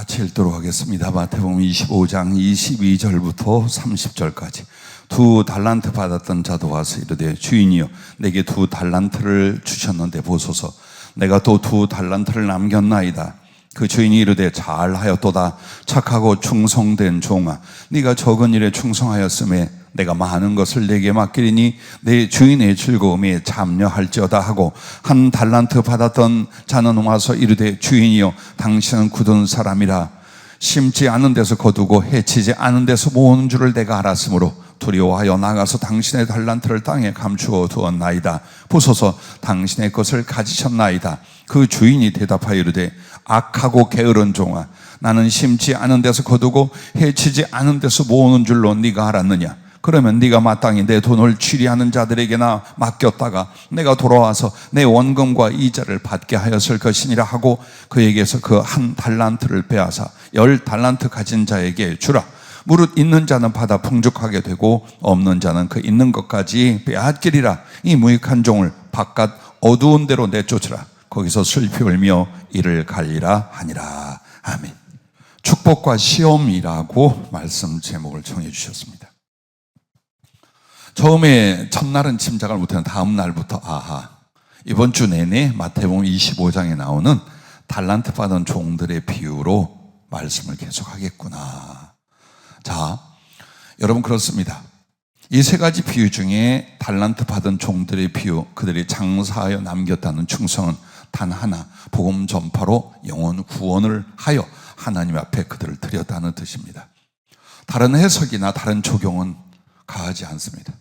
같이 읽도록 하겠습니다. 마태복음 25장 22절부터 30절까지. 2달란트 받았던 자도 와서 이르되 주인이여 내게 2달란트를 주셨는데 보소서 내가 또 2달란트를 남겼나이다. 그 주인이 이르되 잘하였도다. 착하고 충성된 종아, 네가 적은 일에 충성하였음에 내가 많은 것을 내게 맡기리니 내 주인의 즐거움에 참여할지어다 하고 1달란트 받았던 자는 와서 이르되 주인이여 당신은 굳은 사람이라 심지 않은 데서 거두고 해치지 않은 데서 모으는 줄을 내가 알았으므로 두려워하여 나가서 당신의 달란트를 땅에 감추어 두었나이다. 보소서 당신의 것을 가지셨나이다. 그 주인이 대답하여 이르되 악하고 게으른 종아, 나는 심지 않은 데서 거두고 해치지 않은 데서 모으는 줄로 네가 알았느냐? 그러면 네가 마땅히 내 돈을 취리하는 자들에게나 맡겼다가 내가 돌아와서 내 원금과 이자를 받게 하였을 것이니라 하고 그에게서 그 1달란트를 빼앗아 10달란트 가진 자에게 주라. 무릇 있는 자는 받아 풍족하게 되고 없는 자는 그 있는 것까지 빼앗기리라. 이 무익한 종을 바깥 어두운 데로 내쫓으라. 거기서 슬피 울며 이를 갈리라 하니라. 아멘. 축복과 시험이라고 말씀 제목을 정해 주셨습니다. 처음에 첫날은 짐작을 못하는 다음 날부터 이번 주 내내 마태복음 25장에 나오는 달란트 받은 종들의 비유로 말씀을 계속하겠구나. 자, 여러분 그렇습니다. 이 세 가지 비유 중에 달란트 받은 종들의 비유, 그들이 장사하여 남겼다는 충성은 단 하나, 복음 전파로 영혼 구원을 하여 하나님 앞에 그들을 드렸다는 뜻입니다. 다른 해석이나 다른 적용은 가하지 않습니다.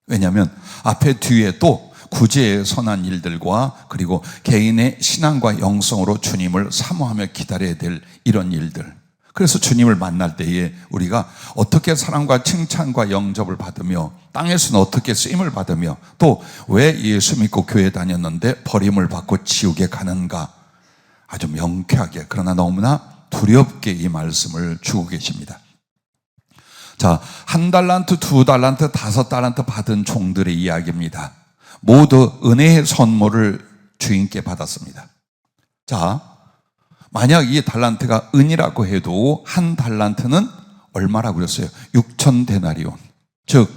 왜냐하면 앞에 뒤에 또 구제의 선한 일들과 그리고 개인의 신앙과 영성으로 주님을 사모하며 기다려야 될 이런 일들, 그래서 주님을 만날 때에 우리가 어떻게 사랑과 칭찬과 영접을 받으며 땅에서는 어떻게 쓰임을 받으며 또 왜 예수 믿고 교회 다녔는데 버림을 받고 지옥에 가는가 아주 명쾌하게 그러나 너무나 두렵게 이 말씀을 주고 계십니다. 자, 1달란트, 2달란트, 5달란트 받은 종들의 이야기입니다. 모두 은혜의 선물을 주인께 받았습니다. 자, 만약 이 달란트가 은이라고 해도 1달란트는 얼마라고 그랬어요? 6,000데나리온. 즉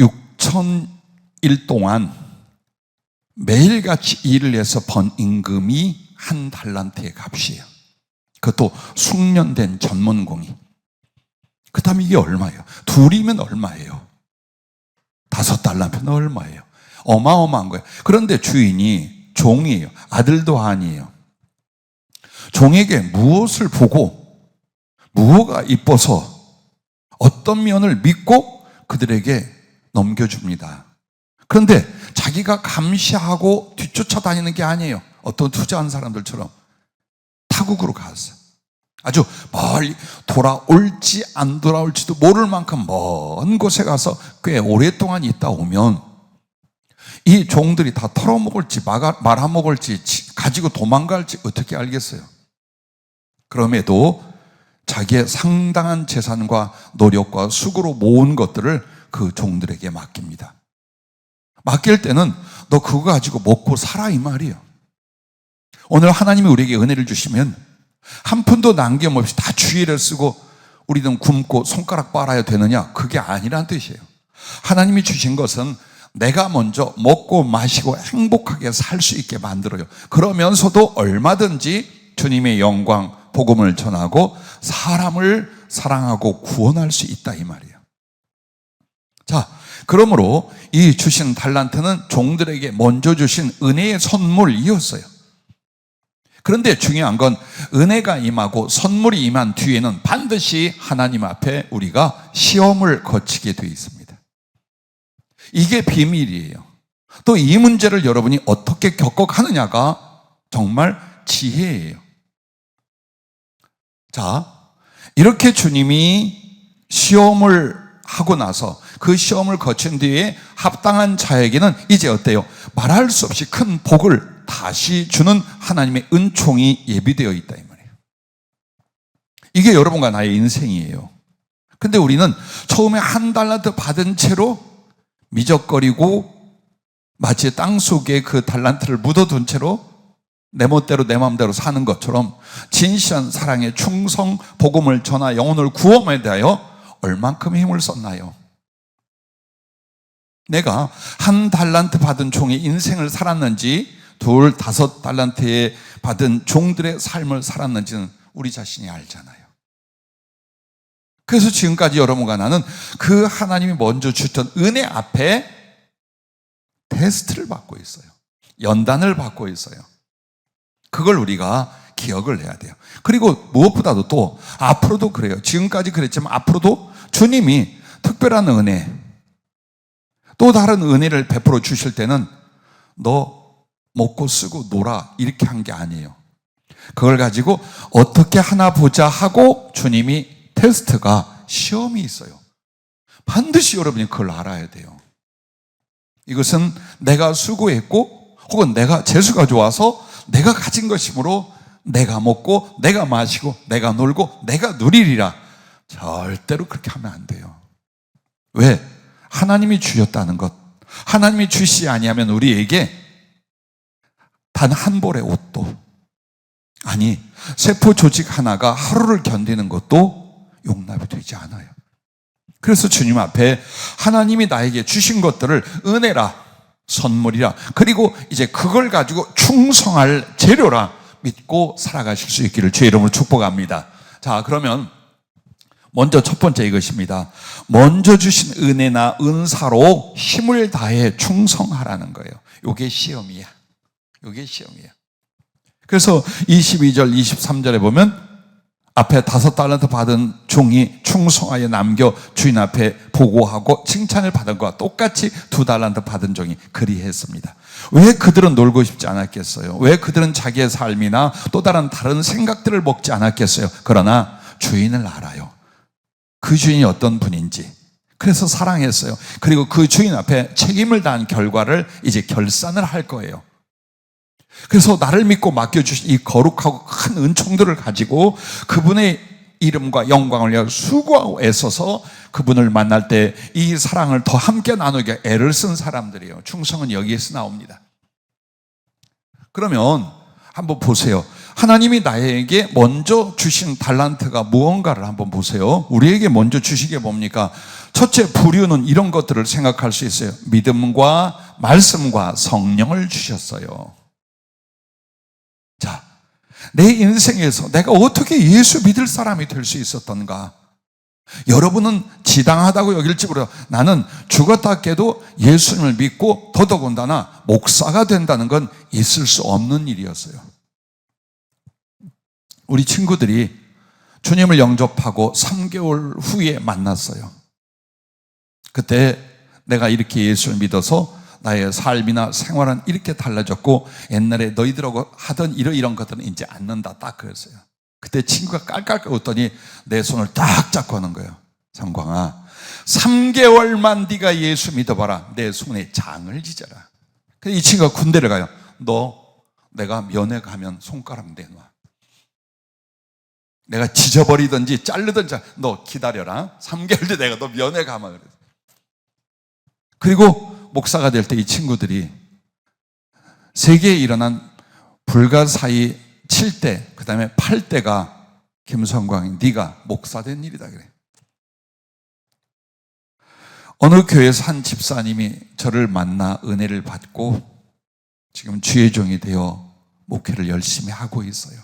6,000일 동안 매일같이 일을 해서 번 임금이 1달란트의 값이에요. 그것도 숙련된 전문공이. 그 다음에 이게 얼마예요? 둘이면 얼마예요? 5달란트는 얼마예요? 어마어마한 거예요. 그런데 주인이 종이에요. 아들도 아니에요. 종에게 무엇을 보고 무엇가 이뻐서 어떤 면을 믿고 그들에게 넘겨줍니다. 그런데 자기가 감시하고 뒤쫓아다니는 게 아니에요. 어떤 투자한 사람들처럼 타국으로 갔어요. 아주 멀리 돌아올지 안 돌아올지도 모를 만큼 먼 곳에 가서 꽤 오랫동안 있다 오면 이 종들이 다 털어먹을지 말아먹을지 가지고 도망갈지 어떻게 알겠어요? 그럼에도 자기의 상당한 재산과 노력과 수고로 모은 것들을 그 종들에게 맡깁니다. 맡길 때는 너 그거 가지고 먹고 살아 이 말이에요. 오늘 하나님이 우리에게 은혜를 주시면 한 푼도 남김없이 다 주의를 쓰고 우리는 굶고 손가락 빨아야 되느냐? 그게 아니란 뜻이에요. 하나님이 주신 것은 내가 먼저 먹고 마시고 행복하게 살 수 있게 만들어요. 그러면서도 얼마든지 주님의 영광, 복음을 전하고 사람을 사랑하고 구원할 수 있다 이 말이에요. 자, 그러므로 이 주신 달란트는 종들에게 먼저 주신 은혜의 선물이었어요. 그런데 중요한 건 은혜가 임하고 선물이 임한 뒤에는 반드시 하나님 앞에 우리가 시험을 거치게 되어 있습니다. 이게 비밀이에요. 또 이 문제를 여러분이 어떻게 겪어가느냐가 정말 지혜예요. 자, 이렇게 주님이 시험을 하고 나서 그 시험을 거친 뒤에 합당한 자에게는 이제 어때요? 말할 수 없이 큰 복을 다시 주는 하나님의 은총이 예비되어 있다 이 말이에요. 이게 여러분과 나의 인생이에요. 근데 우리는 처음에 1달란트 받은 채로 미적거리고 마치 땅속에 그 달란트를 묻어둔 채로 내 멋대로 내 마음대로 사는 것처럼 진실한 사랑의 충성, 복음을 전하 영혼을 구원에 대하여 얼만큼 힘을 썼나요? 내가 1달란트 받은 종의 인생을 살았는지 2, 5달란트에 받은 종들의 삶을 살았는지는 우리 자신이 알잖아요. 그래서 지금까지 여러분과 나는 그 하나님이 먼저 주셨던 은혜 앞에 테스트를 받고 있어요. 연단을 받고 있어요. 그걸 우리가 기억을 해야 돼요. 그리고 무엇보다도 또 앞으로도 그래요. 지금까지 그랬지만 앞으로도 주님이 특별한 은혜, 또 다른 은혜를 베풀어 주실 때는 너 먹고 쓰고 놀아 이렇게 한 게 아니에요. 그걸 가지고 어떻게 하나 보자 하고 주님이 테스트가 시험이 있어요. 반드시 여러분이 그걸 알아야 돼요. 이것은 내가 수고했고 혹은 내가 재수가 좋아서 내가 가진 것이므로 내가 먹고 내가 마시고 내가 놀고 내가 누리리라. 절대로 그렇게 하면 안 돼요. 왜? 하나님이 주셨다는 것, 하나님이 주시지 아니하면 우리에게 단 한 벌의 옷도, 아니 세포 조직 하나가 하루를 견디는 것도 용납이 되지 않아요. 그래서 주님 앞에 하나님이 나에게 주신 것들을 은혜라, 선물이라, 그리고 이제 그걸 가지고 충성할 재료라 믿고 살아가실 수 있기를 주의 이름으로 축복합니다. 자, 그러면 먼저 첫 번째 이것입니다. 먼저 주신 은혜나 은사로 힘을 다해 충성하라는 거예요. 이게 시험이야. 이게 시험이야. 그래서 22절, 23절에 보면 앞에 5달란트 받은 종이 충성하여 남겨 주인 앞에 보고하고 칭찬을 받은 것과 똑같이 2달란트 받은 종이 그리했습니다. 왜 그들은 놀고 싶지 않았겠어요? 왜 그들은 자기의 삶이나 또 다른 생각들을 먹지 않았겠어요? 그러나 주인을 알아요. 그 주인이 어떤 분인지. 그래서 사랑했어요. 그리고 그 주인 앞에 책임을 다한 결과를 이제 결산을 할 거예요. 그래서 나를 믿고 맡겨주신 이 거룩하고 큰 은총들을 가지고 그분의 이름과 영광을 위하여 수고하고 애써서 그분을 만날 때 이 사랑을 더 함께 나누게 애를 쓴 사람들이에요. 충성은 여기에서 나옵니다. 그러면 한번 보세요. 하나님이 나에게 먼저 주신 달란트가 무언가를 한번 보세요. 우리에게 먼저 주신 게 뭡니까? 첫째, 부류는 이런 것들을 생각할 수 있어요. 믿음과 말씀과 성령을 주셨어요. 자, 내 인생에서 내가 어떻게 예수 믿을 사람이 될 수 있었던가? 여러분은 지당하다고 여길지 모르요. 나는 죽었다 깨도 예수님을 믿고 더더군다나 목사가 된다는 건 있을 수 없는 일이었어요. 우리 친구들이 주님을 영접하고 3개월 후에 만났어요. 그때 내가 이렇게 예수를 믿어서 나의 삶이나 생활은 이렇게 달라졌고 옛날에 너희들하고 하던 이런 것들은 이제 않는다, 딱 그랬어요. 그때 친구가 깔깔깔 웃더니 내 손을 딱 잡고 하는 거예요. 성광아, 3개월만 네가 예수 믿어봐라. 내 손에 장을 지져라. 그래서 이 친구가 군대를 가요. 너 내가 면회 가면 손가락 내놔. 내가 지져버리든지 자르든지 너 기다려라. 3개월 뒤에 내가 너 면회 가면 그래. 그리고 목사가 될 때 이 친구들이 세계에 일어난 불가사의 7대, 그 다음에 8대가 김성광이 네가 목사된 일이다 그래. 어느 교회에서 한 집사님이 저를 만나 은혜를 받고 지금 주의 종이 되어 목회를 열심히 하고 있어요.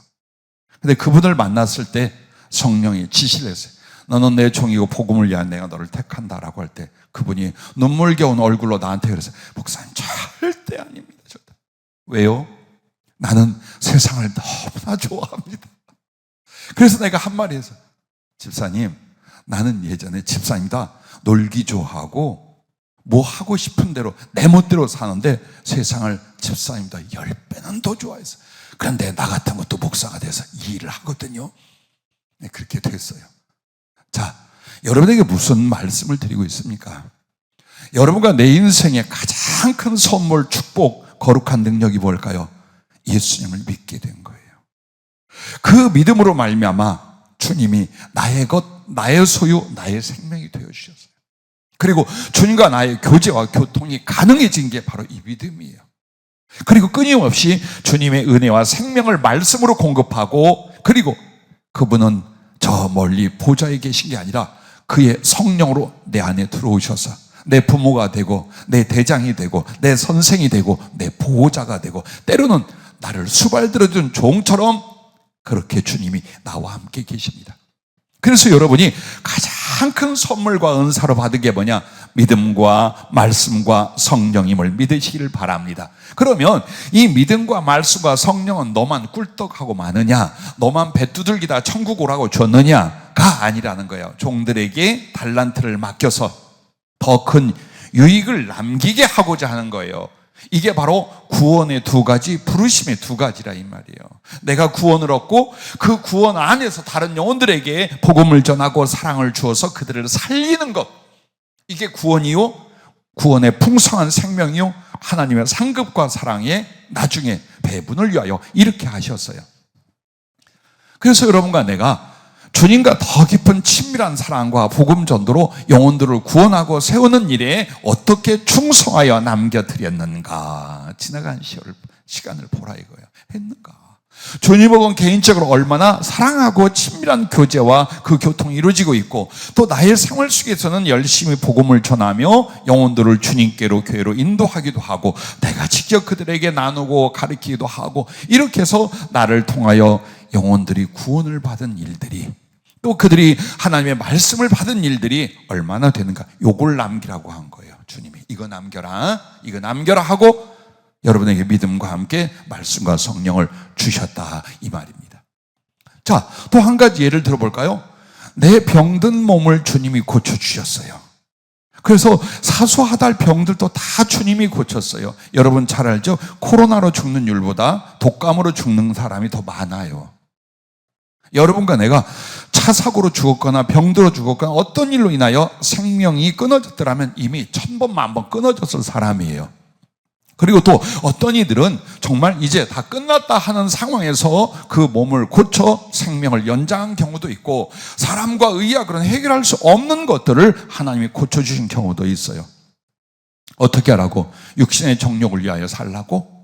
근데 그분을 만났을 때 성령이 지시를 했어요. 너는 내 종이고 복음을 위한 내가 너를 택한다라고 할 때 그분이 눈물겨운 얼굴로 나한테 그랬어요. 목사님, 절대 아닙니다. 절대. 왜요? 나는 세상을 너무나 좋아합니다. 그래서 내가 한마디 해서 집사님, 나는 예전에 집사님다 놀기 좋아하고 뭐 하고 싶은 대로 내 멋대로 사는데 세상을 집사님보다 10배는 더 좋아했어요. 그런데 나 같은 것도 목사가 돼서 이 일을 하거든요. 네, 그렇게 됐어요. 자, 여러분에게 무슨 말씀을 드리고 있습니까? 여러분과 내 인생의 가장 큰 선물, 축복, 거룩한 능력이 뭘까요? 예수님을 믿게 된 거예요. 그 믿음으로 말미암아 주님이 나의 것, 나의 소유, 나의 생명이 되어주셨어요. 그리고 주님과 나의 교제와 교통이 가능해진 게 바로 이 믿음이에요. 그리고 끊임없이 주님의 은혜와 생명을 말씀으로 공급하고, 그리고 그분은 저 멀리 보좌에 계신 게 아니라 그의 성령으로 내 안에 들어오셔서 내 부모가 되고 내 대장이 되고 내 선생이 되고 내 보호자가 되고, 때로는 나를 수발들어준 종처럼 그렇게 주님이 나와 함께 계십니다. 그래서 여러분이 가장 큰 선물과 은사로 받은 게 뭐냐? 믿음과 말씀과 성령임을 믿으시기를 바랍니다. 그러면 이 믿음과 말씀과 성령은 너만 꿀떡하고 마느냐, 너만 배 두들기다 천국 오라고 줬느냐가 아니라는 거예요. 종들에게 달란트를 맡겨서 더 큰 유익을 남기게 하고자 하는 거예요. 이게 바로 구원의 두 가지, 부르심의 두 가지라 이 말이에요. 내가 구원을 얻고 그 구원 안에서 다른 영혼들에게 복음을 전하고 사랑을 주어서 그들을 살리는 것, 이게 구원이요, 구원의 풍성한 생명이요, 하나님의 상급과 사랑의 나중에 배분을 위하여 이렇게 하셨어요. 그래서 여러분과 내가 주님과 더 깊은 친밀한 사랑과 복음 전도로 영혼들을 구원하고 세우는 일에 어떻게 충성하여 남겨드렸는가, 지나간 시간을 보라 이거예요. 했는가? 주님하고는 개인적으로 얼마나 사랑하고 친밀한 교제와 그 교통이 이루어지고 있고, 또 나의 생활 속에서는 열심히 복음을 전하며 영혼들을 주님께로, 교회로 인도하기도 하고, 내가 직접 그들에게 나누고 가르치기도 하고, 이렇게 해서 나를 통하여 영혼들이 구원을 받은 일들이, 또 그들이 하나님의 말씀을 받은 일들이 얼마나 되는가, 요걸 남기라고 한 거예요. 주님이 이거 남겨라, 이거 남겨라 하고 여러분에게 믿음과 함께 말씀과 성령을 주셨다 이 말입니다. 자, 또 한 가지 예를 들어볼까요? 내 병든 몸을 주님이 고쳐주셨어요. 그래서 사소하달 병들도 다 주님이 고쳤어요. 여러분 잘 알죠? 코로나로 죽는 율보다 독감으로 죽는 사람이 더 많아요. 여러분과 내가 차 사고로 죽었거나 병들어 죽었거나 어떤 일로 인하여 생명이 끊어졌더라면 이미 1000번, 10,000번 끊어졌을 사람이에요. 그리고 또 어떤 이들은 정말 이제 다 끝났다 하는 상황에서 그 몸을 고쳐 생명을 연장한 경우도 있고, 사람과 의학으로는 해결할 수 없는 것들을 하나님이 고쳐주신 경우도 있어요. 어떻게 하라고? 육신의 정욕을 위하여 살라고?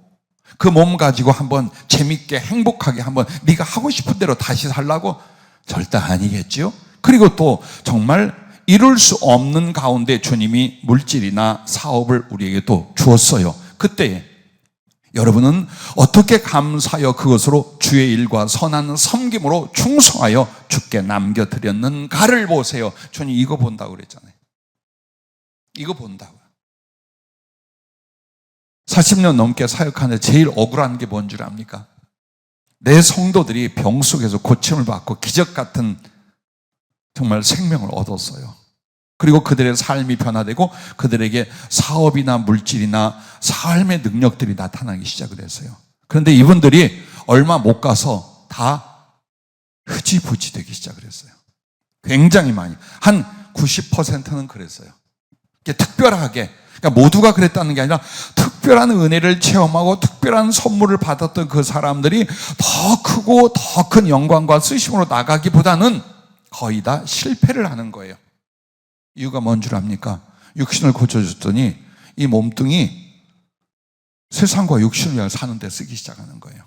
그 몸 가지고 한번 재밌게 행복하게 한번 네가 하고 싶은 대로 다시 살라고? 절대 아니겠지요. 그리고 또 정말 이룰 수 없는 가운데 주님이 물질이나 사업을 우리에게 또 주었어요. 그때 여러분은 어떻게 감사하여 그것으로 주의 일과 선한 섬김으로 충성하여 주께 남겨드렸는가를 보세요. 주님 이거 본다고 그랬잖아요. 이거 본다고요. 40년 넘게 사역하는데 제일 억울한 게 뭔 줄 압니까? 내 성도들이 병 속에서 고침을 받고 기적 같은 정말 생명을 얻었어요. 그리고 그들의 삶이 변화되고 그들에게 사업이나 물질이나 삶의 능력들이 나타나기 시작을 했어요. 그런데 이분들이 얼마 못 가서 다 흐지부지 되기 시작을 했어요. 굉장히 많이, 한 90%는 그랬어요. 특별하게, 그러니까 모두가 그랬다는 게 아니라 특별한 은혜를 체험하고 특별한 선물을 받았던 그 사람들이 더 크고 더 큰 영광과 쓰심으로 나가기보다는 거의 다 실패를 하는 거예요. 이유가 뭔 줄 압니까? 육신을 고쳐줬더니 이 몸뚱이 세상과 육신을 위해 사는 데 쓰기 시작하는 거예요.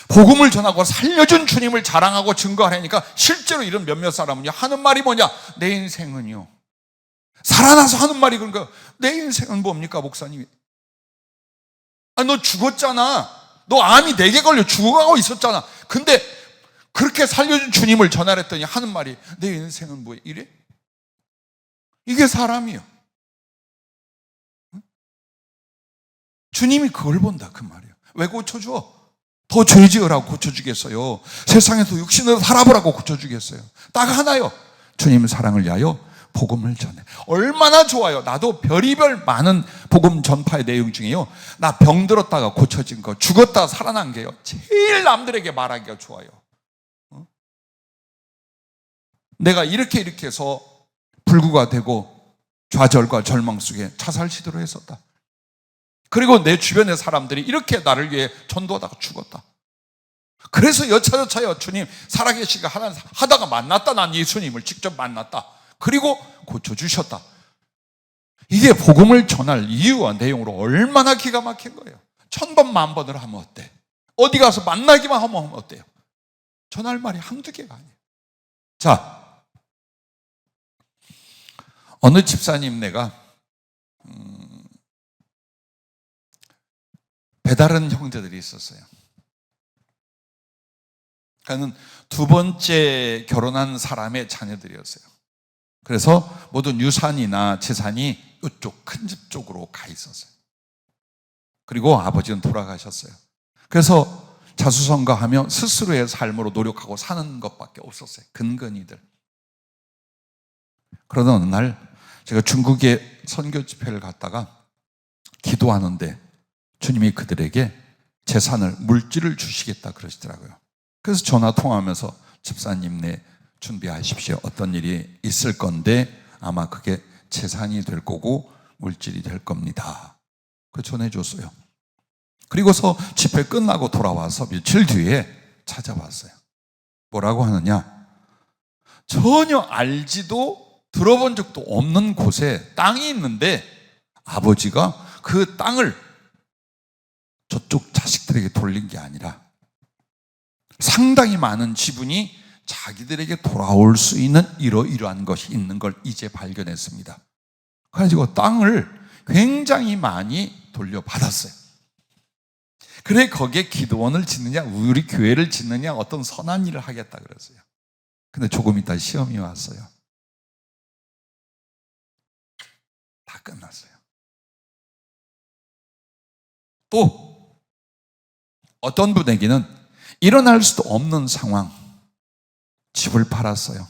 복음을 전하고 살려준 주님을 자랑하고 증거하려니까 실제로 이런 몇몇 사람은요, 하는 말이 뭐냐? 내 인생은요, 살아나서 하는 말이 그러니까, 내 인생은 뭡니까 목사님이? 아, 너 죽었잖아. 너 암이 4개 걸려 죽어가고 있었잖아. 근데 그렇게 살려준 주님을 전하랬더니 하는 말이, 내 인생은 뭐야? 이래? 이게 사람이요. 주님이 그걸 본다 그 말이에요. 왜 고쳐줘? 더 죄 지으라고 고쳐주겠어요? 세상에서 육신으로 살아보라고 고쳐주겠어요? 딱 하나요. 주님 사랑을 위하여 복음을 전해. 얼마나 좋아요. 나도 별의별 많은 복음 전파의 내용 중에요, 나 병들었다가 고쳐진 거, 죽었다가 살아난 게요, 제일 남들에게 말하기가 좋아요. 내가 이렇게 해서 불구가 되고 좌절과 절망 속에 자살 시도를 했었다. 그리고 내 주변의 사람들이 이렇게 나를 위해 전도하다가 죽었다. 그래서 여차저차여 주님 살아계시가 하다가 만났다. 난 예수님을 직접 만났다. 그리고 고쳐주셨다. 이게 복음을 전할 이유와 내용으로 얼마나 기가 막힌 거예요. 1000번 만번을 하면 어때? 어디 가서 만나기만 하면 어때요? 전할 말이 한두 개가 아니에요. 자, 어느 집사님네가 배다른 형제들이 있었어요. 그러니까 두 번째 결혼한 사람의 자녀들이었어요. 그래서 모든 유산이나 재산이 이쪽 큰 집 쪽으로 가 있었어요. 그리고 아버지는 돌아가셨어요. 그래서 자수성가하며 스스로의 삶으로 노력하고 사는 것밖에 없었어요. 근근히들. 그러던 어느 날 제가 중국에 선교 집회를 갔다가 기도하는데 주님이 그들에게 재산을, 물질을 주시겠다 그러시더라고요. 그래서 전화 통화하면서 집사님네 준비하십시오. 어떤 일이 있을 건데 아마 그게 재산이 될 거고 물질이 될 겁니다. 그 전해줬어요. 그리고서 집회 끝나고 돌아와서 며칠 뒤에 찾아왔어요. 뭐라고 하느냐? 전혀 알지도 들어본 적도 없는 곳에 땅이 있는데 아버지가 그 땅을 저쪽 자식들에게 돌린 게 아니라 상당히 많은 지분이 자기들에게 돌아올 수 있는 이러이러한 것이 있는 걸 이제 발견했습니다. 그래가지고 땅을 굉장히 많이 돌려받았어요. 그래 거기에 기도원을 짓느냐, 우리 교회를 짓느냐, 어떤 선한 일을 하겠다 그랬어요. 근데 조금 있다 시험이 왔어요. 다 끝났어요. 또 어떤 분에게는 일어날 수도 없는 상황, 집을 팔았어요.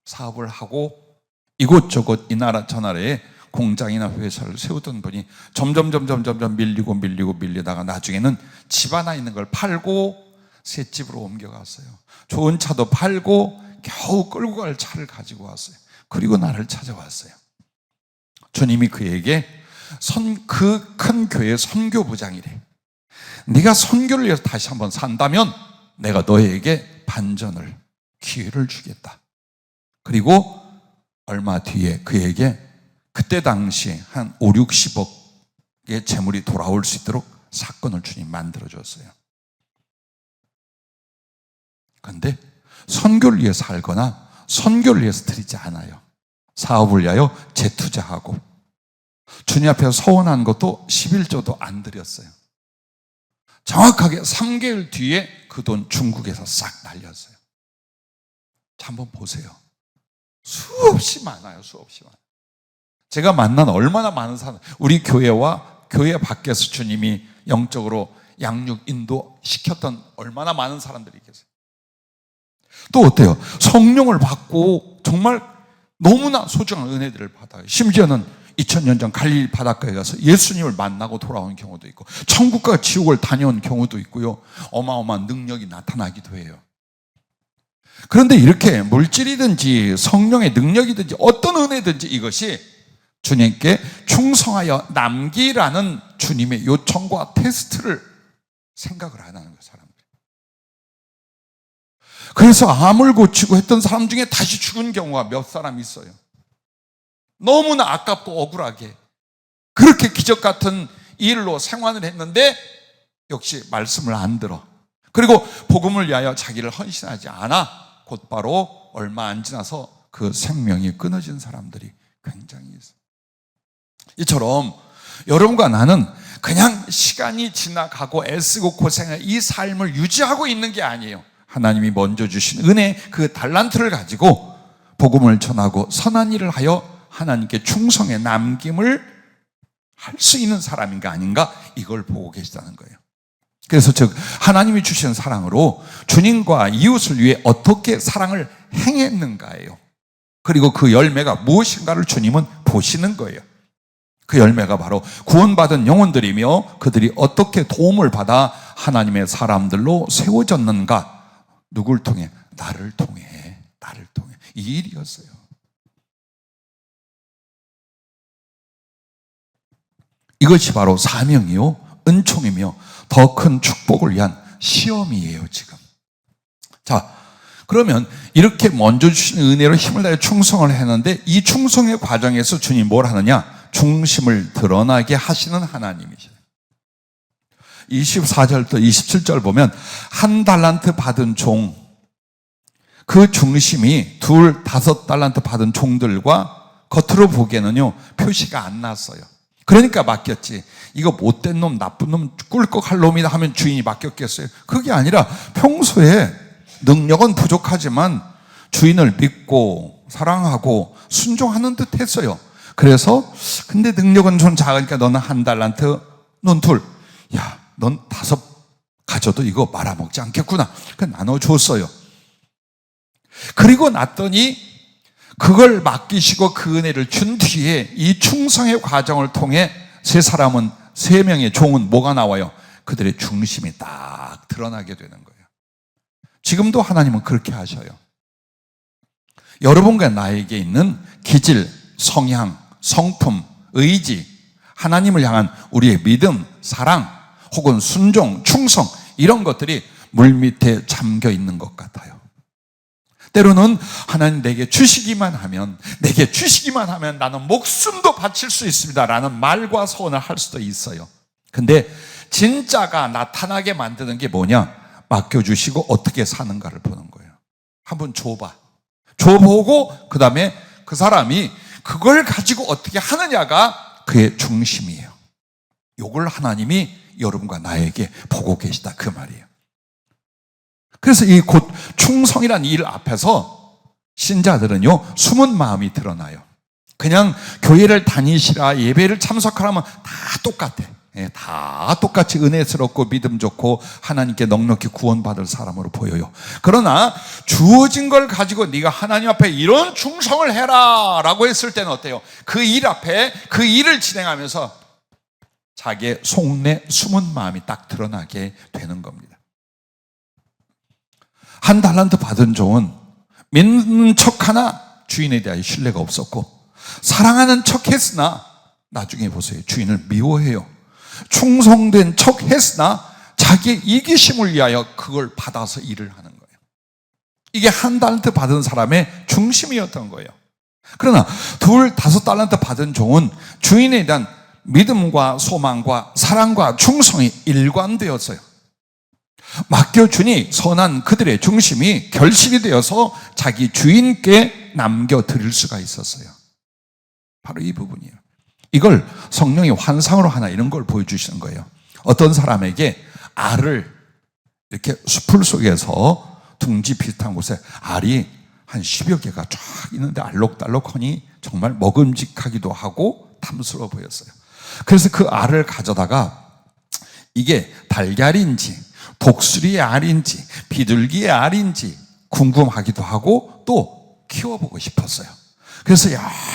사업을 하고 이곳저곳 이 나라 저 나라에 공장이나 회사를 세우던 분이 점점 밀리다가 나중에는 집 하나 있는 걸 팔고 새 집으로 옮겨갔어요. 좋은 차도 팔고 겨우 끌고 갈 차를 가지고 왔어요. 그리고 나를 찾아왔어요. 주님이 그에게 그 큰 교회 선교부장이래. 네가 선교를 위해서 다시 한번 산다면 내가 너에게 반전을, 기회를 주겠다. 그리고 얼마 뒤에 그에게 그때 당시 한 5, 60억의 재물이 돌아올 수 있도록 사건을 주님 만들어줬어요. 그런데 선교를 위해서 살거나 선교를 위해서 드리지 않아요. 사업을 위하여 재투자하고 주님 앞에서 서원한 것도 11조도 안 드렸어요. 정확하게 3개월 뒤에 그 돈 중국에서 싹 날렸어요. 자, 한번 보세요. 수없이 많아요. 수없이 많아요. 제가 만난 얼마나 많은 사람, 우리 교회와 교회 밖에서 주님이 영적으로 양육 인도 시켰던 얼마나 많은 사람들이 계세요. 또 어때요? 성령을 받고 정말 너무나 소중한 은혜들을 받아요. 심지어는 2000년 전 갈릴리 바닷가에 가서 예수님을 만나고 돌아온 경우도 있고 천국과 지옥을 다녀온 경우도 있고요. 어마어마한 능력이 나타나기도 해요. 그런데 이렇게 물질이든지 성령의 능력이든지 어떤 은혜든지 이것이 주님께 충성하여 남기라는 주님의 요청과 테스트를 생각을 안 하는 거예요, 사람들이. 그래서 암을 고치고 했던 사람 중에 다시 죽은 경우가 몇 사람 있어요. 너무나 아깝고 억울하게 그렇게 기적 같은 일로 생활을 했는데 역시 말씀을 안 들어. 그리고 복음을 위하여 자기를 헌신하지 않아 곧바로 얼마 안 지나서 그 생명이 끊어진 사람들이 굉장히 있어요. 이처럼 여러분과 나는 그냥 시간이 지나가고 애쓰고 고생한 이 삶을 유지하고 있는 게 아니에요. 하나님이 먼저 주신 은혜, 그 달란트를 가지고 복음을 전하고 선한 일을 하여 하나님께 충성의 남김을 할 수 있는 사람인가 아닌가, 이걸 보고 계시다는 거예요. 그래서 즉 하나님이 주신 사랑으로 주님과 이웃을 위해 어떻게 사랑을 행했는가예요. 그리고 그 열매가 무엇인가를 주님은 보시는 거예요. 그 열매가 바로 구원받은 영혼들이며 그들이 어떻게 도움을 받아 하나님의 사람들로 세워졌는가. 누굴 통해? 나를 통해. 이 일이었어요. 이것이 바로 사명이요 은총이며 더 큰 축복을 위한 시험이에요, 지금. 자, 그러면 이렇게 먼저 주신 은혜로 힘을 다해 충성을 했는데 이 충성의 과정에서 주님 뭘 하느냐? 중심을 드러나게 하시는 하나님이셔요. 24절부터 27절 보면 한 달란트 받은 종, 그 중심이 2, 5달란트 받은 종들과 겉으로 보기에는요 표시가 안 났어요. 그러니까 맡겼지. 이거 못된 놈, 나쁜 놈, 꿀꺽할 놈이다 하면 주인이 맡겼겠어요? 그게 아니라 평소에 능력은 부족하지만 주인을 믿고 사랑하고 순종하는 듯 했어요. 그래서 근데 능력은 좀 작으니까 너는 1달란트, 넌 2. 야, 넌 5 가져도 이거 말아먹지 않겠구나. 그래서 나눠줬어요. 그리고 났더니 그걸 맡기시고 그 은혜를 준 뒤에 이 충성의 과정을 통해 3명의 종은 뭐가 나와요? 그들의 중심이 딱 드러나게 되는 거예요. 지금도 하나님은 그렇게 하셔요. 여러분과 나에게 있는 기질, 성향, 성품, 의지, 하나님을 향한 우리의 믿음, 사랑, 혹은 순종, 충성, 이런 것들이 물밑에 잠겨 있는 것 같아요. 때로는 하나님 내게 주시기만 하면 나는 목숨도 바칠 수 있습니다 라는 말과 소원을 할 수도 있어요. 근데 진짜가 나타나게 만드는 게 뭐냐? 맡겨주시고 어떻게 사는가를 보는 거예요. 한번 줘보고 그 다음에 그 사람이 그걸 가지고 어떻게 하느냐가 그의 중심이에요. 이걸 하나님이 여러분과 나에게 보고 계시다 그 말이에요. 그래서 이 곧 충성이라는 일 앞에서 신자들은요 숨은 마음이 드러나요. 그냥 교회를 다니시라 예배를 참석하라면 다 똑같아. 다 똑같이 은혜스럽고 믿음 좋고 하나님께 넉넉히 구원받을 사람으로 보여요. 그러나 주어진 걸 가지고 네가 하나님 앞에 이런 충성을 해라 라고 했을 때는 어때요? 그 일 앞에 그 일을 진행하면서 자기의 속내 숨은 마음이 딱 드러나게 되는 겁니다. 1달란트 받은 종은 믿는 척하나 주인에 대한 신뢰가 없었고, 사랑하는 척 했으나 나중에 보세요, 주인을 미워해요. 충성된 척 했으나 자기의 이기심을 위하여 그걸 받아서 일을 하는 거예요. 이게 1달란트 받은 사람의 중심이었던 거예요. 그러나 2, 5달란트 받은 종은 주인에 대한 믿음과 소망과 사랑과 충성이 일관되었어요. 맡겨주니 선한 그들의 중심이 결실이 되어서 자기 주인께 남겨드릴 수가 있었어요. 바로 이 부분이에요. 이걸 성령이 환상으로 하나 이런 걸 보여주시는 거예요. 어떤 사람에게 알을 이렇게 숲을 속에서 둥지 비슷한 곳에 알이 한 10여 개가 쫙 있는데 알록달록하니 정말 먹음직하기도 하고 탐스러워 보였어요. 그래서 그 알을 가져다가 이게 달걀인지 독수리의 알인지 비둘기의 알인지 궁금하기도 하고 또 키워보고 싶었어요. 그래서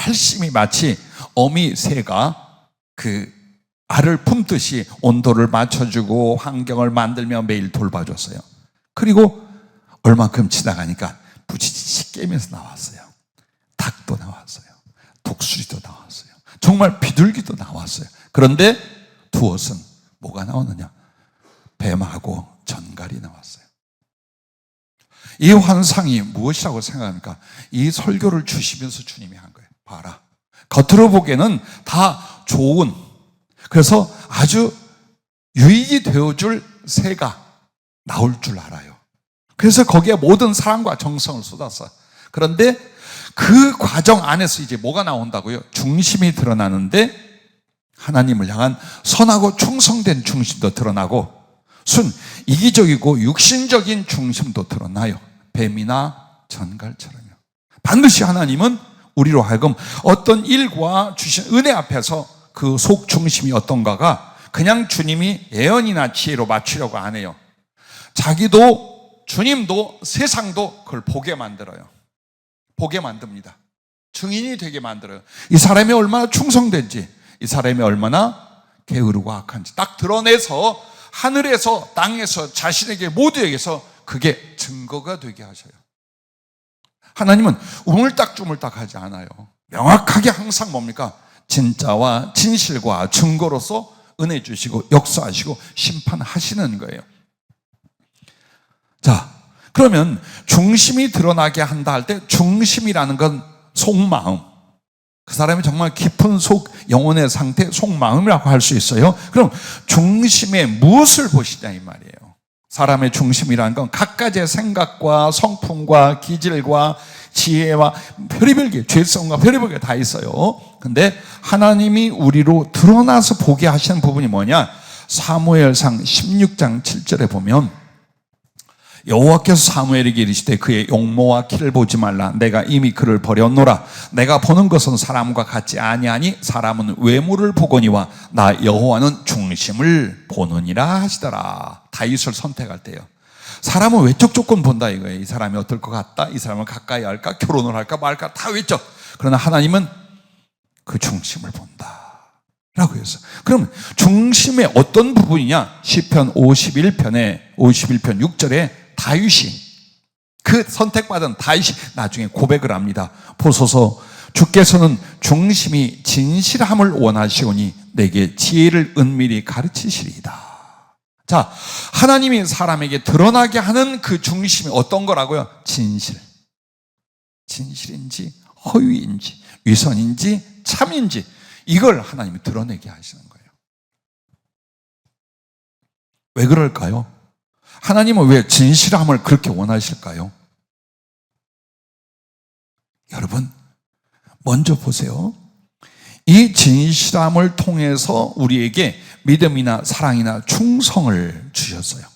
열심히 마치 어미 새가 그 알을 품듯이 온도를 맞춰주고 환경을 만들며 매일 돌봐줬어요. 그리고 얼만큼 지나가니까 부지지 깨면서 나왔어요. 닭도 나왔어요. 독수리도 나왔어요. 정말 비둘기도 나왔어요. 그런데 두엇은 뭐가 나오느냐? 뱀하고 전갈이 나왔어요. 이 환상이 무엇이라고 생각합니까? 이 설교를 주시면서 주님이 한 거예요. 봐라, 겉으로 보기에는 다 좋은, 그래서 아주 유익이 되어줄 새가 나올 줄 알아요. 그래서 거기에 모든 사랑과 정성을 쏟았어요. 그런데 그 과정 안에서 이제 뭐가 나온다고요? 중심이 드러나는데 하나님을 향한 선하고 충성된 중심도 드러나고 이기적이고 육신적인 중심도 드러나요. 뱀이나 전갈처럼요. 반드시 하나님은 우리로 하여금 어떤 일과 주신 은혜 앞에서 그 속 중심이 어떤가가 그냥 주님이 예언이나 지혜로 맞추려고 안 해요. 자기도 주님도 세상도 그걸 보게 만들어요. 보게 만듭니다. 증인이 되게 만들어요. 이 사람이 얼마나 충성된지, 이 사람이 얼마나 게으르고 악한지 딱 드러내서 하늘에서 땅에서 자신에게 모두에게서 그게 증거가 되게 하셔요. 하나님은 우물딱주물딱 하지 않아요. 명확하게 항상 뭡니까? 진짜와 진실과 증거로서 은혜 주시고 역사하시고 심판하시는 거예요. 자, 그러면 중심이 드러나게 한다 할 때 중심이라는 건 속마음, 그 사람이 정말 깊은 영혼의 상태, 속마음이라고 할 수 있어요. 그럼 중심에 무엇을 보시냐 이 말이에요. 사람의 중심이라는 건 각가지의 생각과 성품과 기질과 지혜와 별의별 게, 죄성과 별의별 게 다 있어요. 근데 하나님이 우리로 드러나서 보게 하시는 부분이 뭐냐? 사무엘상 16장 7절에 보면 여호와께서 사무엘에게 이르시되 그의 용모와 키를 보지 말라. 내가 이미 그를 버렸노라. 내가 보는 것은 사람과 같지 아니하니 사람은 외모를 보거니와 나 여호와는 중심을 보느니라 하시더라. 다윗을 선택할 때요. 사람은 외적 조건 본다 이거예요. 이 사람이 어떨 것 같다, 이 사람을 가까이 할까, 결혼을 할까 말까, 다 외적. 그러나 하나님은 그 중심을 본다 라고 해서, 그럼 중심의 어떤 부분이냐? 시편 51편 6절에 다윗이, 그 선택받은 다윗이 나중에 고백을 합니다. 보소서, 주께서는 중심이 진실함을 원하시오니 내게 지혜를 은밀히 가르치시리이다. 자, 하나님이 사람에게 드러나게 하는 그 중심이 어떤 거라고요? 진실. 진실인지 허위인지 위선인지 참인지, 이걸 하나님이 드러내게 하시는 거예요. 왜 그럴까요? 하나님은 왜 진실함을 그렇게 원하실까요? 여러분, 먼저 보세요. 이 진실함을 통해서 우리에게 믿음이나 사랑이나 충성을 주셨어요.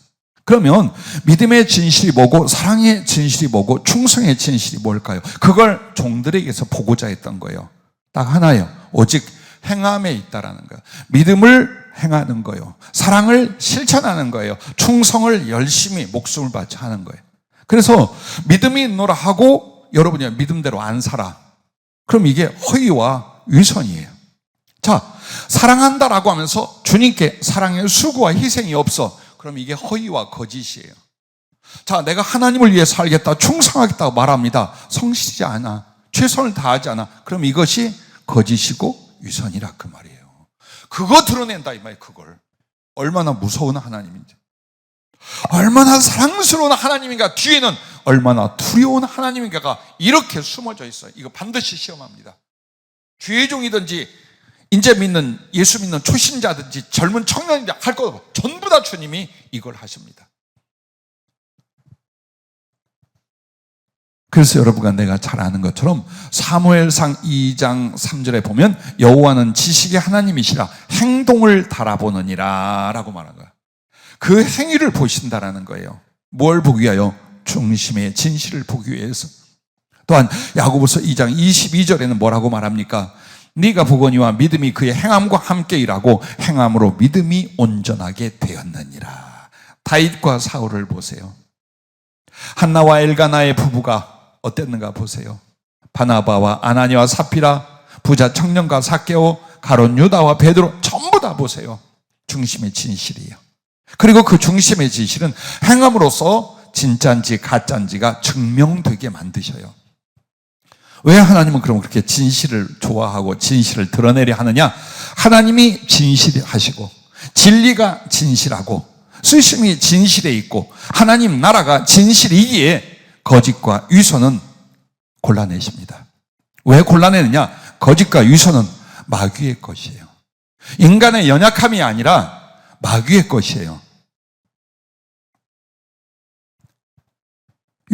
그러면 믿음의 진실이 뭐고, 사랑의 진실이 뭐고, 충성의 진실이 뭘까요? 그걸 종들에게서 보고자 했던 거예요. 딱 하나예요. 오직 행함에 있다라는 거예요. 믿음을 행하는 거예요. 사랑을 실천하는 거예요. 충성을 열심히 목숨을 바쳐 하는 거예요. 그래서 믿음이 있노라 하고 여러분이 믿음대로 안 살아. 그럼 이게 허위와 위선이에요. 자, 사랑한다라고 하면서 주님께 사랑의 수고와 희생이 없어. 그럼 이게 허위와 거짓이에요. 자, 내가 하나님을 위해 살겠다, 충성하겠다고 말합니다. 성실하지 않아, 최선을 다하지 않아. 그럼 이것이 거짓이고 위선이라 그 말이에요. 그거 드러낸다 이 말이에요. 그걸 얼마나 무서운 하나님인지, 얼마나 사랑스러운 하나님인가, 뒤에는 얼마나 두려운 하나님인가가 이렇게 숨어져 있어요. 이거 반드시 시험합니다. 죄종이든지 이제 믿는, 예수 믿는 초신자든지 젊은 청년이든지 할 것 없고 전부 다 주님이 이걸 하십니다. 그래서 여러분과 내가 잘 아는 것처럼 사무엘상 2장 3절에 보면 여호와는 지식의 하나님이시라 행동을 달아보느니라 라고 말한 거야. 그 행위를 보신다라는 거예요. 뭘 보기 위하여? 중심의 진실을 보기 위해서. 또한 야고보서 2장 22절에는 뭐라고 말합니까? 네가 보거니와 믿음이 그의 행함과 함께 일하고 행함으로 믿음이 온전하게 되었느니라. 다윗과 사울을 보세요. 한나와 엘가나의 부부가 어땠는가 보세요. 바나바와 아나니와 사피라, 부자 청년과 삭개오, 가론 유다와 베드로, 전부 다 보세요. 중심의 진실이에요. 그리고 그 중심의 진실은 행함으로써 진짜인지 가짜인지가 증명되게 만드셔요. 왜 하나님은 그럼 그렇게 진실을 좋아하고 진실을 드러내려 하느냐? 하나님이 진실하시고 진리가 진실하고 쓰심이 진실에 있고 하나님 나라가 진실이기에 거짓과 위선은 골라내십니다. 왜 골라내느냐? 거짓과 위선은 마귀의 것이에요. 인간의 연약함이 아니라 마귀의 것이에요.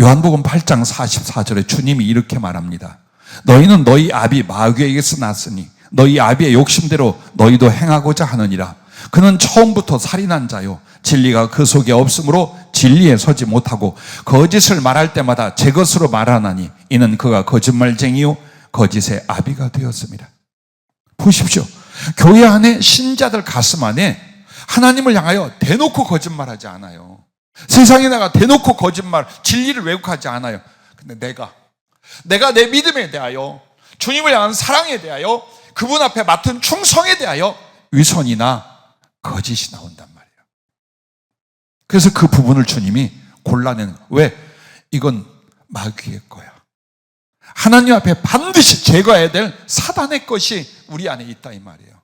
요한복음 8장 44절에 주님이 이렇게 말합니다. 너희는 너희 아비 마귀에게서 났으니 너희 아비의 욕심대로 너희도 행하고자 하느니라. 그는 처음부터 살인한 자요, 진리가 그 속에 없으므로 진리에 서지 못하고 거짓을 말할 때마다 제 것으로 말하나니 이는 그가 거짓말쟁이요 거짓의 아비가 되었습니다. 보십시오. 교회 안에 신자들 가슴 안에 하나님을 향하여 대놓고 거짓말하지 않아요. 세상에 나가 대놓고 거짓말, 진리를 왜곡하지 않아요. 근데 내가 내 믿음에 대하여, 주님을 향한 사랑에 대하여, 그분 앞에 맡은 충성에 대하여 위선이나 거짓이 나온단 말이에요. 그래서 그 부분을 주님이 골라내는 거예요. 왜? 이건 마귀의 거야. 하나님 앞에 반드시 제거해야 될 사단의 것이 우리 안에 있다 이 말이에요.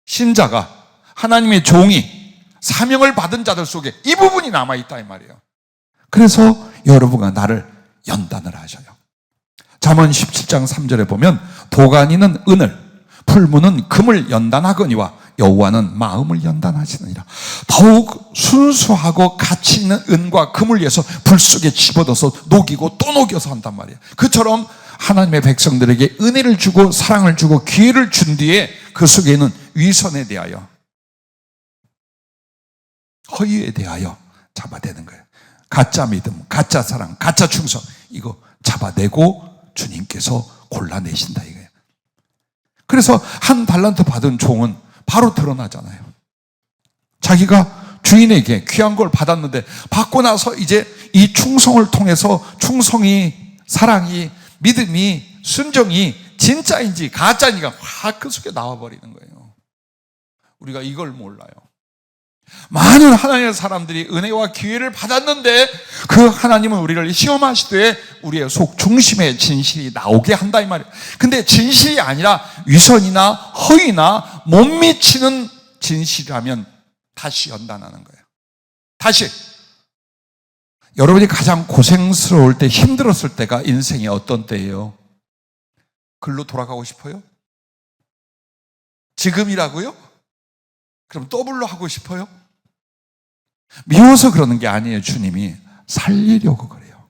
신자가, 하나님의 종이, 사명을 받은 자들 속에 이 부분이 남아있다 이 말이에요. 그래서 여러분과 나를 연단을 하셔요. 잠언 17장 3절에 보면 도가니는 은을, 풀무는 금을 연단하거니와 여호와는 마음을 연단하시느니라. 더욱 순수하고 가치 있는 은과 금을 위해서 불 속에 집어넣어서 녹이고 또 녹여서 한단 말이에요. 그처럼 하나님의 백성들에게 은혜를 주고 사랑을 주고 기회를 준 뒤에 그 속에는 위선에 대하여, 허위에 대하여 잡아내는 거예요. 가짜 믿음, 가짜 사랑, 가짜 충성, 이거 잡아내고 주님께서 골라내신다 이거예요. 그래서 한 달란트 받은 종은 바로 드러나잖아요. 자기가 주인에게 귀한 걸 받았는데 받고 나서 이제 이 충성을 통해서 충성이, 사랑이, 믿음이, 순종이 진짜인지 가짜인지가 확 그 속에 나와버리는 거예요. 우리가 이걸 몰라요. 많은 하나님의 사람들이 은혜와 기회를 받았는데 그 하나님은 우리를 시험하시되 우리의 속 중심에 진실이 나오게 한다 이 말이에요. 근데 진실이 아니라 위선이나 허위나 못 미치는 진실이라면 다시 연단하는 거예요. 다시. 여러분이 가장 고생스러울 때, 힘들었을 때가 인생의 어떤 때예요? 글로 돌아가고 싶어요? 지금이라고요? 그럼 더블로 하고 싶어요? 미워서 그러는 게 아니에요. 주님이 살리려고 그래요.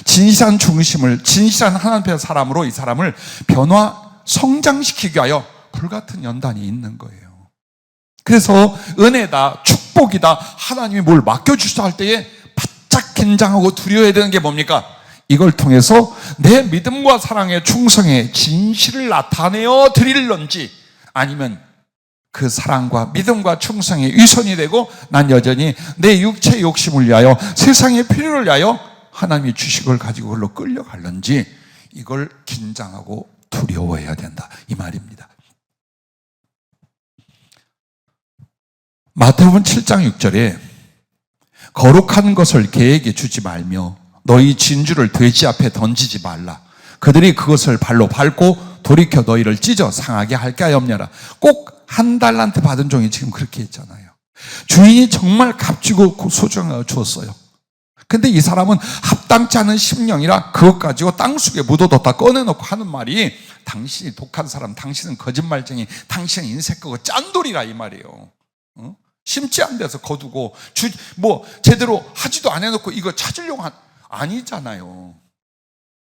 진실한 중심을, 진실한 하나님의 사람으로 이 사람을 변화, 성장시키기 위하여 불같은 연단이 있는 거예요. 그래서 은혜다, 축복이다, 하나님이 뭘 맡겨주시다 할 때에 바짝 긴장하고 두려워야 되는 게 뭡니까? 이걸 통해서 내 믿음과 사랑의 충성의 진실을 나타내어 드릴런지, 아니면 그 사랑과 믿음과 충성의 위선이 되고 난 여전히 내 육체의 욕심을 위하여, 세상의 필요를 위하여 하나님이 주신 걸 가지고 그걸로 끌려갈는지, 이걸 긴장하고 두려워해야 된다 이 말입니다. 마태복음 7장 6절에 거룩한 것을 개에게 주지 말며 너희 진주를 돼지 앞에 던지지 말라. 그들이 그것을 발로 밟고 돌이켜 너희를 찢어 상하게 할까 하였느니라. 꼭 한 달란트 받은 종이 지금 그렇게 했잖아요. 주인이 정말 값지고 소중하게 주었어요. 근데 이 사람은 합당치 않은 심령이라 그것 가지고 땅속에 묻어뒀다 꺼내놓고 하는 말이, 당신이 독한 사람, 당신은 거짓말쟁이, 당신은 인색하고 짠돌이라 이 말이에요. 심지 않은 데서 거두고 제대로 하지도 안 해놓고 이거 찾으려고 아니잖아요.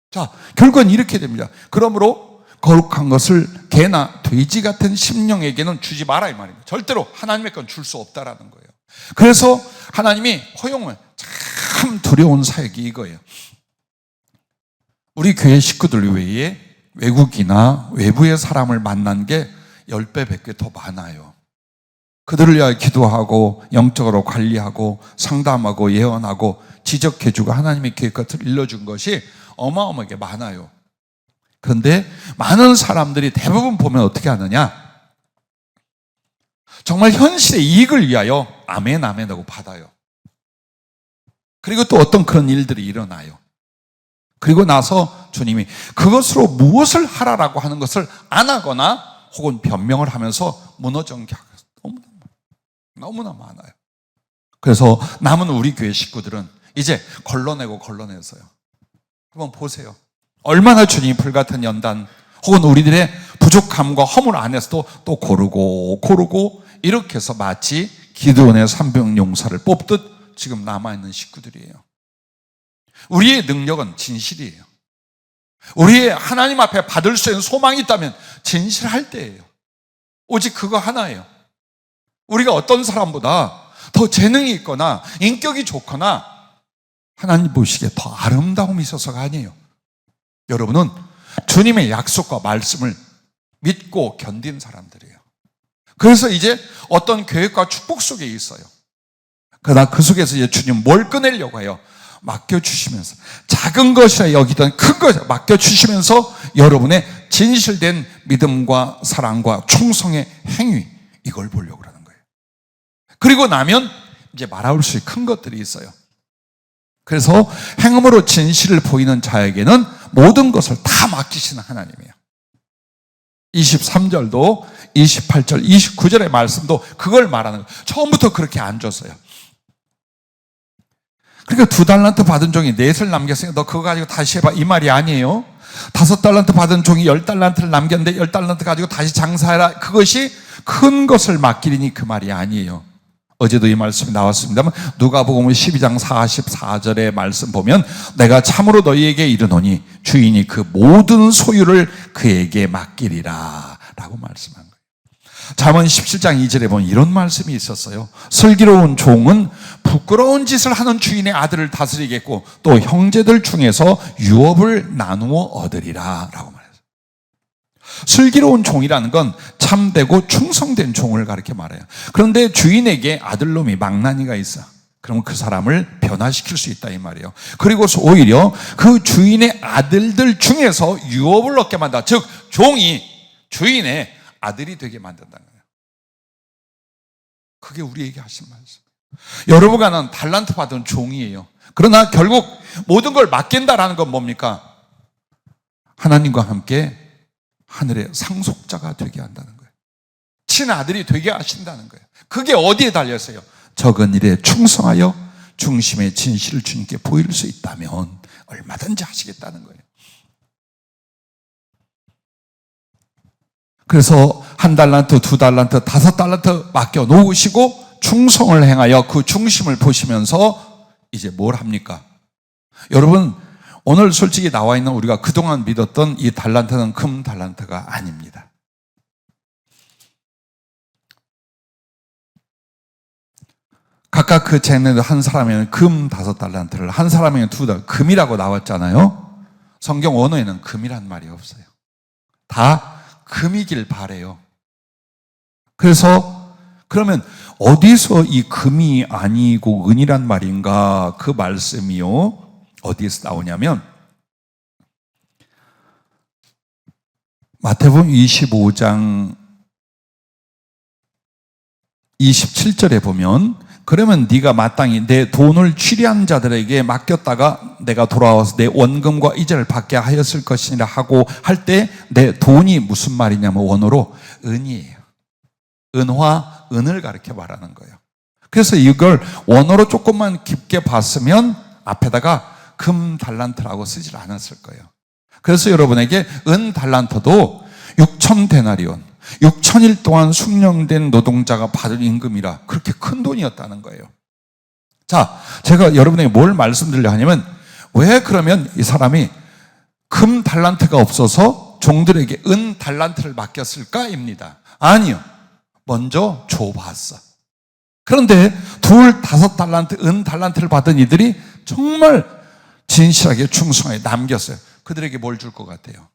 자, 결과는 이렇게 됩니다. 그러므로 거룩한 것을 개나 돼지 같은 심령에게는 주지 마라 이 말입니다. 절대로 하나님의 건 줄 수 없다라는 거예요. 그래서 하나님이 허용을, 참 두려운 사역이 이거예요. 우리 교회 식구들 외에 외국이나 외부의 사람을 만난 게 10배, 100배 더 많아요. 그들을 위하여 기도하고 영적으로 관리하고 상담하고 예언하고 지적해주고 하나님의 계획을 일러준 것이 어마어마하게 많아요. 그런데 많은 사람들이 대부분 보면 어떻게 하느냐? 정말 현실의 이익을 위하여 아멘 아멘 하고 받아요. 그리고 또 어떤 그런 일들이 일어나요. 그리고 나서 주님이 그것으로 무엇을 하라라고 하는 것을 안 하거나 혹은 변명을 하면서 무너진 게 너무나 많아요. 그래서 남은 우리 교회 식구들은 이제 걸러내서요. 한번 보세요. 얼마나 주님이 불같은 연단 혹은 우리들의 부족함과 허물 안에서도 또 고르고 이렇게 해서 마치 기드온의 300용사를 뽑듯 지금 남아있는 식구들이에요. 우리의 능력은 진실이에요. 우리의 하나님 앞에 받을 수 있는 소망이 있다면 진실할 때예요. 오직 그거 하나예요. 우리가 어떤 사람보다 더 재능이 있거나 인격이 좋거나 하나님 보시기에 더 아름다움이 있어서가 아니에요. 여러분은 주님의 약속과 말씀을 믿고 견딘 사람들이에요. 그래서 이제 어떤 계획과 축복 속에 있어요. 그러나 그 속에서 이제 주님 뭘 꺼내려고 해요? 맡겨주시면서, 작은 것이라 여기던 큰 것 맡겨주시면서 여러분의 진실된 믿음과 사랑과 충성의 행위, 이걸 보려고 하는 거예요. 그리고 나면 이제 말할 수 있는 큰 것들이 있어요. 그래서 행음으로 진실을 보이는 자에게는 모든 것을 다 맡기시는 하나님이에요. 23절도 28절, 29절의 말씀도 그걸 말하는 거예요. 처음부터 그렇게 안 줬어요. 그러니까 2달란트 받은 종이 4을 남겼으니까 너 그거 가지고 다시 해봐, 이 말이 아니에요. 5달란트 받은 종이 10달란트를 남겼는데 10달란트 가지고 다시 장사해라, 그것이 큰 것을 맡기리니, 그 말이 아니에요. 어제도 이 말씀이 나왔습니다만 누가복음 12장 44절의 말씀 보면 내가 참으로 너희에게 이르노니 주인이 그 모든 소유를 그에게 맡기리라 라고 말씀한 거예요. 잠언 17장 2절에 보면 이런 말씀이 있었어요. 슬기로운 종은 부끄러운 짓을 하는 주인의 아들을 다스리겠고 또 형제들 중에서 유업을 나누어 얻으리라 라고 말했어요. 슬기로운 종이라는 건 참되고 충성된 종을 가르쳐 말해요. 그런데 주인에게 아들놈이 망나니가 있어. 그러면 그 사람을 변화시킬 수 있다 이 말이에요. 그리고 오히려 그 주인의 아들들 중에서 유업을 얻게 만든다. 즉 종이 주인의 아들이 되게 만든다는 거예요. 그게 우리에게 하신 말씀. 여러분과는 달란트 받은 종이에요. 그러나 결국 모든 걸 맡긴다라는 건 뭡니까? 하나님과 함께 하늘의 상속자가 되게 한다는 거예요. 친아들이 되게 하신다는 거예요. 그게 어디에 달렸어요? 적은 일에 충성하여 중심의 진실을 주님께 보일 수 있다면 얼마든지 하시겠다는 거예요. 그래서 1달란트, 2달란트, 5달란트 맡겨 놓으시고 충성을 행하여 그 중심을 보시면서 이제 뭘 합니까? 여러분, 오늘 솔직히 나와 있는 우리가 그동안 믿었던 이 달란트는 금 달란트가 아닙니다. 각각 그 쟁내도 한 사람에는 금 5달란트를, 한 사람에는 2달란트, 금이라고 나왔잖아요. 성경 원어에는 금이란 말이 없어요. 다 금이길 바래요. 그래서 그러면 어디서 이 금이 아니고 은이란 말인가? 그 말씀이요, 어디에서 나오냐면 마태복음 25장 27절에 보면 그러면 네가 마땅히 내 돈을 취리한 자들에게 맡겼다가 내가 돌아와서 내 원금과 이자를 받게 하였을 것이니라 하고 할 때 내 돈이 무슨 말이냐면 원어로 은이에요. 은화, 은을 가르쳐 말하는 거예요. 그래서 이걸 원어로 조금만 깊게 봤으면 앞에다가 금 달란트라고 쓰질 않았을 거예요. 그래서 여러분에게 은 달란트도 6,000데나리온, 6,000일 동안 숙련된 노동자가 받은 임금이라 그렇게 큰 돈이었다는 거예요. 자, 제가 여러분에게 뭘 말씀드리려 하냐면 왜 그러면 이 사람이 금 달란트가 없어서 종들에게 은 달란트를 맡겼을까입니다. 아니요. 먼저 줘봤어. 그런데 2, 5달란트, 은 달란트를 받은 이들이 정말 진실하게 충성하게 남겼어요. 그들에게 뭘 줄 것 같아요?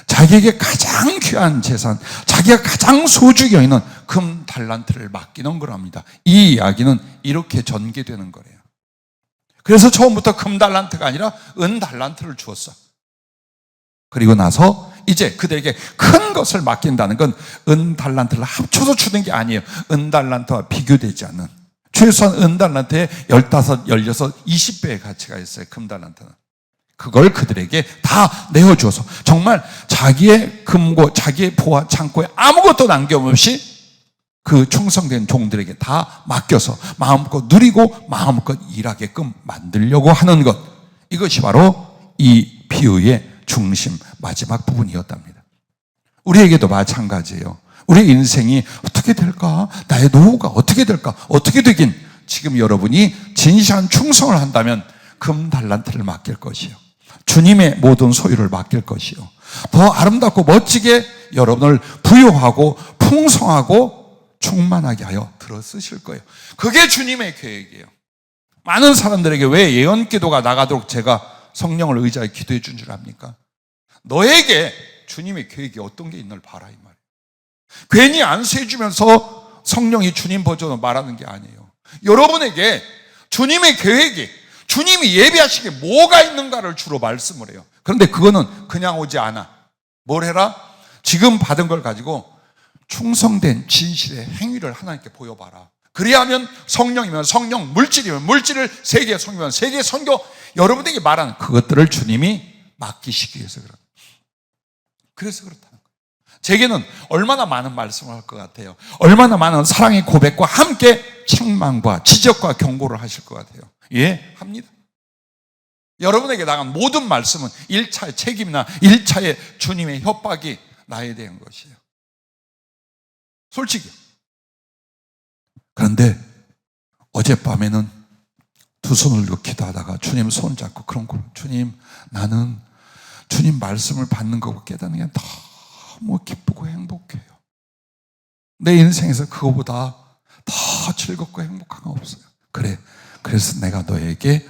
자기에게 가장 귀한 재산, 자기가 가장 소중히 여기는 금 달란트를 맡기는 거랍니다. 이 이야기는 이렇게 전개되는 거래요. 그래서 처음부터 금 달란트가 아니라 은 달란트를 주었어. 그리고 나서 이제 그들에게 큰 것을 맡긴다는 건 은 달란트를 합쳐서 주는 게 아니에요. 은 달란트와 비교되지 않는, 최소한 은 달란트에 15, 16, 20배의 가치가 있어요. 금 달란트는. 그걸 그들에게 다 내어주어서 정말 자기의 금고, 자기의 보화 창고에 아무것도 남김없이 그 충성된 종들에게 다 맡겨서 마음껏 누리고 마음껏 일하게끔 만들려고 하는 것, 이것이 바로 이 비유의 중심 마지막 부분이었답니다. 우리에게도 마찬가지예요. 우리 인생이 어떻게 될까? 나의 노후가 어떻게 될까? 어떻게 되긴, 지금 여러분이 진실한 충성을 한다면 금 달란트를 맡길 것이요, 주님의 모든 소유를 맡길 것이요, 더 아름답고 멋지게 여러분을 부유하고 풍성하고 충만하게 하여 들어쓰실 거예요. 그게 주님의 계획이에요. 많은 사람들에게 왜 예언기도가 나가도록 제가 성령을 의지하여 기도해 준 줄 압니까? 너에게 주님의 계획이 어떤 게 있는를 봐라, 이 말이에요. 괜히 안수해 주면서 성령이 주님 버전으로 말하는 게 아니에요. 여러분에게 주님의 계획이, 주님이 예비하시기에 뭐가 있는가를 주로 말씀을 해요. 그런데 그거는 그냥 오지 않아. 뭘 해라? 지금 받은 걸 가지고 충성된 진실의 행위를 하나님께 보여봐라. 그리하면 성령이면 성령, 물질이면 물질을, 세계의 성교면 세계의 성교, 여러분에게 말하는 그것들을 주님이 맡기시기 위해서 그런, 그래서 그렇다는 거예요. 제게는 얼마나 많은 말씀을 할 것 같아요. 얼마나 많은 사랑의 고백과 함께 책망과 지적과 경고를 하실 것 같아요. 예, 합니다. 여러분에게 나간 모든 말씀은 1차의 책임이나 1차의 주님의 협박이 나에 대한 것이에요. 솔직히. 그런데 어젯밤에는 두 손을 놓고 기도하다가 주님 손 잡고 그런 거, 주님, 나는 주님 말씀을 받는 거고 깨닫는 게 너무 기쁘고 행복해요. 내 인생에서 그거보다 더 즐겁고 행복한 거 없어요. 그래, 그래서 내가 너에게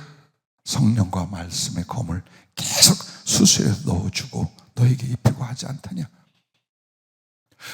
성령과 말씀의 검을 계속 수수에 넣어주고 너에게 입히고 하지 않더냐.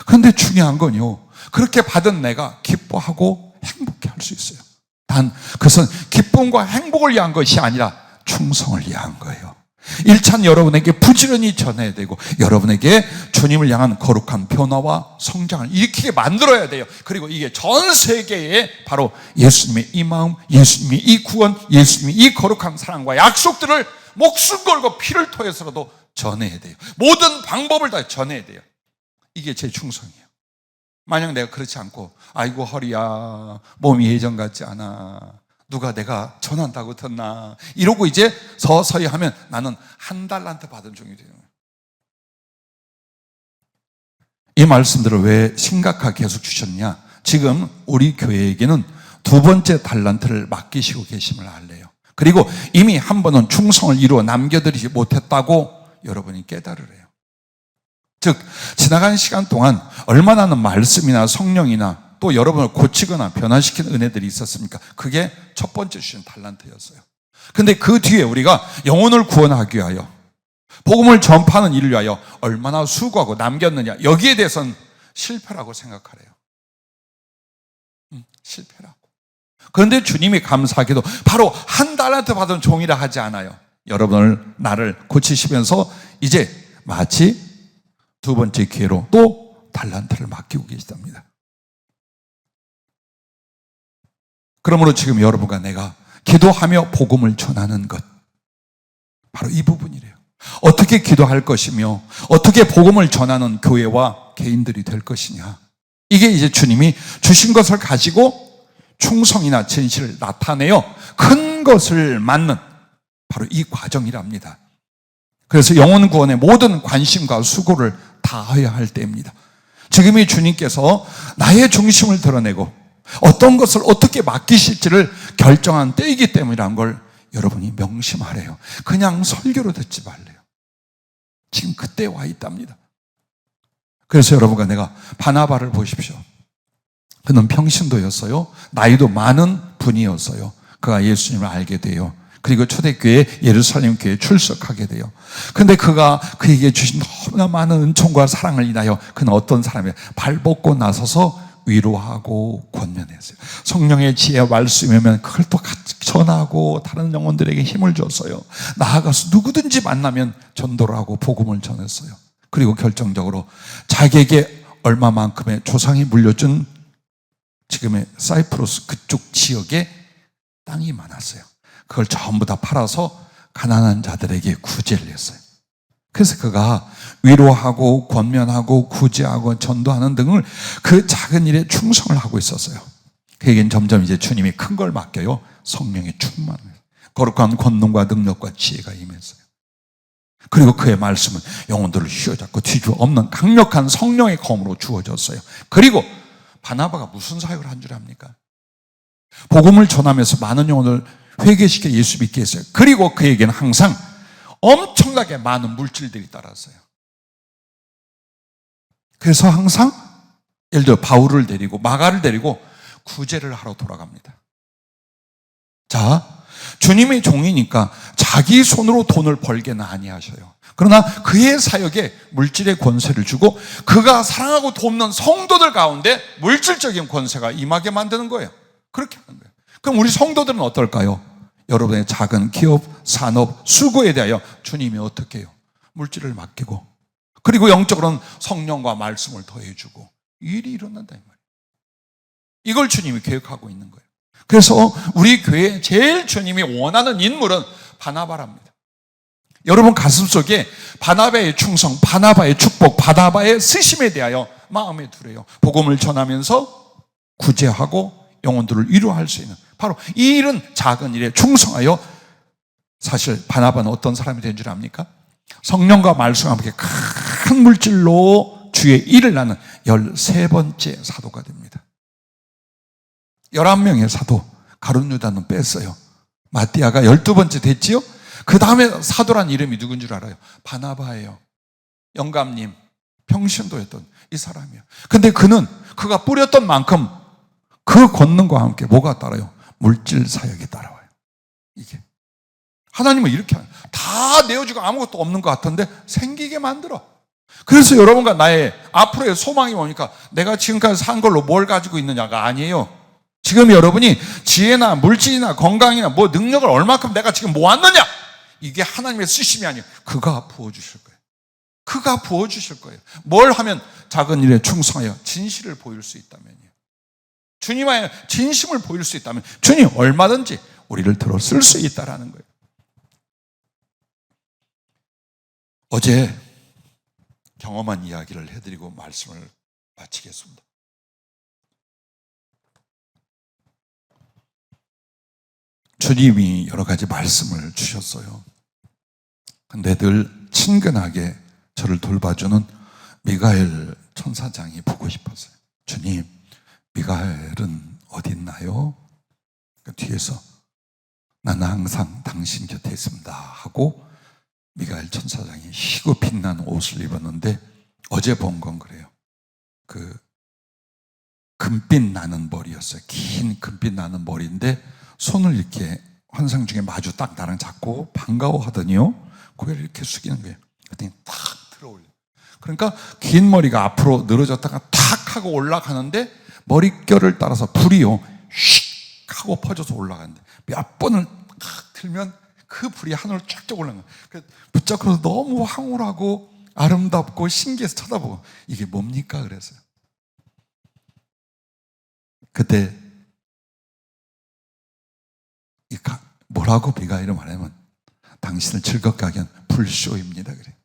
그런데 중요한 건요, 그렇게 받은 내가 기뻐하고 행복해 할 수 있어요. 단 그것은 기쁨과 행복을 위한 것이 아니라 충성을 위한 거예요. 1차는 여러분에게 부지런히 전해야 되고 여러분에게 주님을 향한 거룩한 변화와 성장을 일으키게 만들어야 돼요. 그리고 이게 전 세계에 바로 예수님의 이 마음, 예수님의 이 구원, 예수님의 이 거룩한 사랑과 약속들을 목숨 걸고 피를 토해서라도 전해야 돼요. 모든 방법을 다 전해야 돼요. 이게 제 충성이에요. 만약 내가 그렇지 않고 아이고 허리야, 몸이 예전 같지 않아, 누가 내가 전한다고 듣나 이러고 이제 서서히 하면 나는 한 달란트 받은 종이 돼요. 이 말씀들을 왜 심각하게 계속 주셨냐? 지금 우리 교회에게는 두 번째 달란트를 맡기시고 계심을 알래요. 그리고 이미 한 번은 충성을 이루어 남겨드리지 못했다고 여러분이 깨달으래요. 즉 지나간 시간 동안 얼마나 말씀이나 성령이나 또 여러분을 고치거나 변화시키는 은혜들이 있었습니까? 그게 첫 번째 주신 달란트였어요. 근데 그 뒤에 우리가 영혼을 구원하기 위하여 복음을 전파하는 일을 위하여 얼마나 수고하고 남겼느냐, 여기에 대해서는 실패라고 생각하래요. 실패라고. 그런데 주님이 감사하게도 바로 한 달란트 받은 종이라 하지 않아요. 여러분을, 나를 고치시면서 이제 마치 두 번째 기회로 또 달란트를 맡기고 계시답니다. 그러므로 지금 여러분과 내가 기도하며 복음을 전하는 것, 바로 이 부분이래요. 어떻게 기도할 것이며 어떻게 복음을 전하는 교회와 개인들이 될 것이냐, 이게 이제 주님이 주신 것을 가지고 충성이나 진실을 나타내어 큰 것을 맡는 바로 이 과정이랍니다. 그래서 영혼 구원의 모든 관심과 수고를 다해야 할 때입니다. 지금이 주님께서 나의 중심을 드러내고 어떤 것을 어떻게 맡기실지를 결정한 때이기 때문이라는 걸 여러분이 명심하래요. 그냥 설교로 듣지 말래요. 지금 그때 와 있답니다. 그래서 여러분과 내가 바나바를 보십시오. 그는 평신도였어요. 나이도 많은 분이었어요. 그가 예수님을 알게 돼요. 그리고 초대교회 예루살렘 교회에 출석하게 돼요. 그런데 그가 그에게 주신 너무나 많은 은총과 사랑을 인하여 그는 어떤 사람이에요? 발벗고 나서서 위로하고 권면했어요. 성령의 지혜와 말씀이면 그걸 또 같이 전하고 다른 영혼들에게 힘을 줬어요. 나아가서 누구든지 만나면 전도를 하고 복음을 전했어요. 그리고 결정적으로 자기에게 얼마만큼의 조상이 물려준 지금의 사이프러스 그쪽 지역에 땅이 많았어요. 그걸 전부 다 팔아서 가난한 자들에게 구제를 했어요. 그래서 그가 위로하고 권면하고 구제하고 전도하는 등을 그 작은 일에 충성을 하고 있었어요. 그에겐 점점 이제 주님이 큰 걸 맡겨요. 성령의 충만을, 거룩한 권능과 능력과 지혜가 임했어요. 그리고 그의 말씀은 영혼들을 휘어잡고 뒤집어 엎는 강력한 성령의 검으로 주어졌어요. 그리고 바나바가 무슨 사역을 한 줄 압니까? 복음을 전하면서 많은 영혼을 회개시켜 예수 믿게 했어요. 그리고 그에게는 항상 엄청나게 많은 물질들이 따랐어요. 그래서 항상 예를 들어 바울을 데리고 마가를 데리고 구제를 하러 돌아갑니다. 자, 주님의 종이니까 자기 손으로 돈을 벌게는 아니하셔요. 그러나 그의 사역에 물질의 권세를 주고 그가 사랑하고 돕는 성도들 가운데 물질적인 권세가 임하게 만드는 거예요. 그렇게 하는 거예요. 그럼 우리 성도들은 어떨까요? 여러분의 작은 기업, 산업, 수고에 대하여 주님이 어떻게 해요? 물질을 맡기고 그리고 영적으로는 성령과 말씀을 더해주고 일이 일어난다 이 말이에요. 이걸 주님이 계획하고 있는 거예요. 그래서 우리 교회에 제일 주님이 원하는 인물은 바나바랍니다. 여러분 가슴속에 바나바의 충성, 바나바의 축복, 바나바의 쓰심에 대하여 마음에 두래요. 복음을 전하면서 구제하고 영혼들을 위로할 수 있는 바로 이 일은 작은 일에 충성하여, 사실 바나바는 어떤 사람이 된 줄 압니까? 성령과 말씀과 함께 큰 물질로 주의 일을 나는 13번째 사도가 됩니다. 11명의 사도, 가룟 유다는 뺐어요. 마띠아가 12번째 됐지요? 그 다음에 사도란 이름이 누군 줄 알아요? 바나바예요. 영감님, 평신도였던 이 사람이에요. 근데 그가 뿌렸던 만큼 그 권능과 함께 뭐가 따라요? 물질 사역이 따라와요. 이게 하나님은 이렇게 다 내어주고 아무것도 없는 것 같은데 생기게 만들어. 그래서 여러분과 나의 앞으로의 소망이 뭡니까? 내가 지금까지 산 걸로 뭘 가지고 있느냐가 아니에요. 지금 여러분이 지혜나 물질이나 건강이나 뭐 능력을 얼마큼 내가 지금 모았느냐, 이게 하나님의 쓰심이 아니에요. 그가 부어주실 거예요. 그가 부어주실 거예요. 뭘 하면 작은 일에 충성하여 진실을 보일 수 있다면요, 주님 안에 진심을 보일 수 있다면 주님 얼마든지 우리를 들어 쓸 수 있다라는 거예요. 어제 경험한 이야기를 해드리고 말씀을 마치겠습니다. 주님이 여러 가지 말씀을 주셨어요. 근데 늘 친근하게 저를 돌봐주는 미가엘 천사장이 보고 싶었어요. 주님, 미가엘은 어디 있나요? 뒤에서 나는 항상 당신 곁에 있습니다 하고 미가엘 천사장이 희고 빛나는 옷을 입었는데, 어제 본 건 그래요. 그 금빛 나는 머리였어요. 긴 금빛 나는 머리인데 손을 이렇게 환상 중에 마주 딱 나랑 잡고 반가워하더니요, 고개를 이렇게 숙이는 거예요. 그랬더니 탁 들어올려. 그러니까 긴 머리가 앞으로 늘어졌다가 탁 하고 올라가는데 머릿결을 따라서 불이요 휙 하고 퍼져서 올라가는데 몇 번을 탁 들면 그 불이 하늘로 쫙쫙 올라가는 거예요. 붙잡고서 너무 황홀하고 아름답고 신기해서 쳐다보고, 이게 뭡니까? 그랬어요. 그때 뭐라고 미가엘이 말하면, 당신을 즐겁게 하기 위한 불쇼입니다 그래.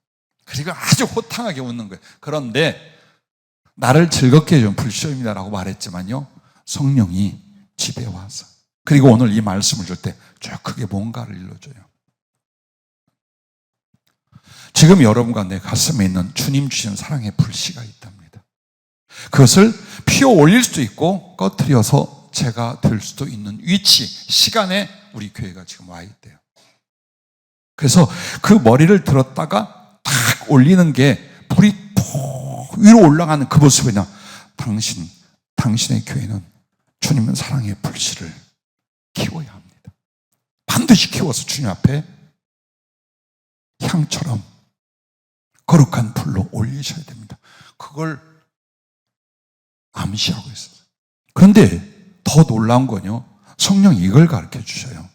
그리고 아주 호탕하게 웃는 거예요. 그런데 나를 즐겁게 해준 불쇼입니다라고 말했지만요, 성령이 집에 와서, 그리고 오늘 이 말씀을 줄 때 쭉 크게 뭔가를 일러줘요. 지금 여러분과 내 가슴에 있는 주님 주신 사랑의 불씨가 있답니다. 그것을 피워 올릴 수도 있고 꺼트려서 제가 될 수도 있는 위치, 시간에 우리 교회가 지금 와 있대요. 그래서 그 머리를 들었다가 탁 올리는 게 불이 푹 위로 올라가는 그 모습이냐, 당신의 교회는 주님의 사랑의 불씨를 키워야 합니다. 반드시 키워서 주님 앞에 향처럼 거룩한 불로 올리셔야 됩니다. 그걸 암시하고 있어요. 그런데 더 놀라운 건요, 성령이 이걸 가르쳐 주셔요.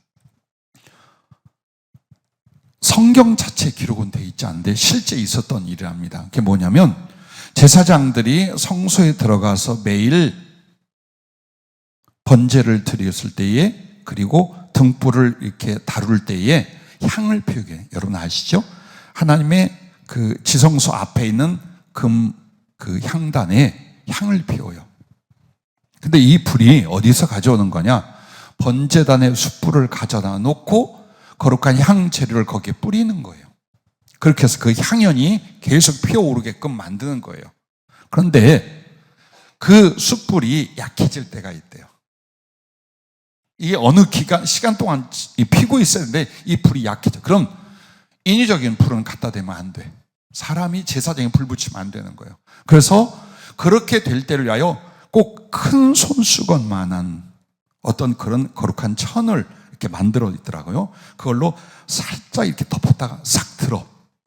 성경 자체에 기록은 되어 있지 않은데 실제 있었던 일이랍니다. 그게 뭐냐면, 제사장들이 성소에 들어가서 매일 번제를 드렸을 때에, 그리고 등불을 이렇게 다룰 때에 향을 피우게 해요. 여러분 아시죠? 하나님의 그 지성소 앞에 있는 그 향단에 향을 피워요. 근데 이 불이 어디서 가져오는 거냐? 번제단에 숯불을 가져다 놓고 거룩한 향 재료를 거기에 뿌리는 거예요. 그렇게 해서 그 향연이 계속 피어오르게끔 만드는 거예요. 그런데 그 숯불이 약해질 때가 있대요. 이게 어느 시간 동안 피고 있어야 되는데 이 불이 약해져. 그럼 인위적인 불은 갖다 대면 안 돼. 사람이 제사장에 불 붙이면 안 되는 거예요. 그래서 그렇게 될 때를 위하여 꼭 큰 손수건만한 어떤 그런 거룩한 천을 이렇게 만들어 있더라고요. 그걸로 살짝 이렇게 덮었다가 싹 들어.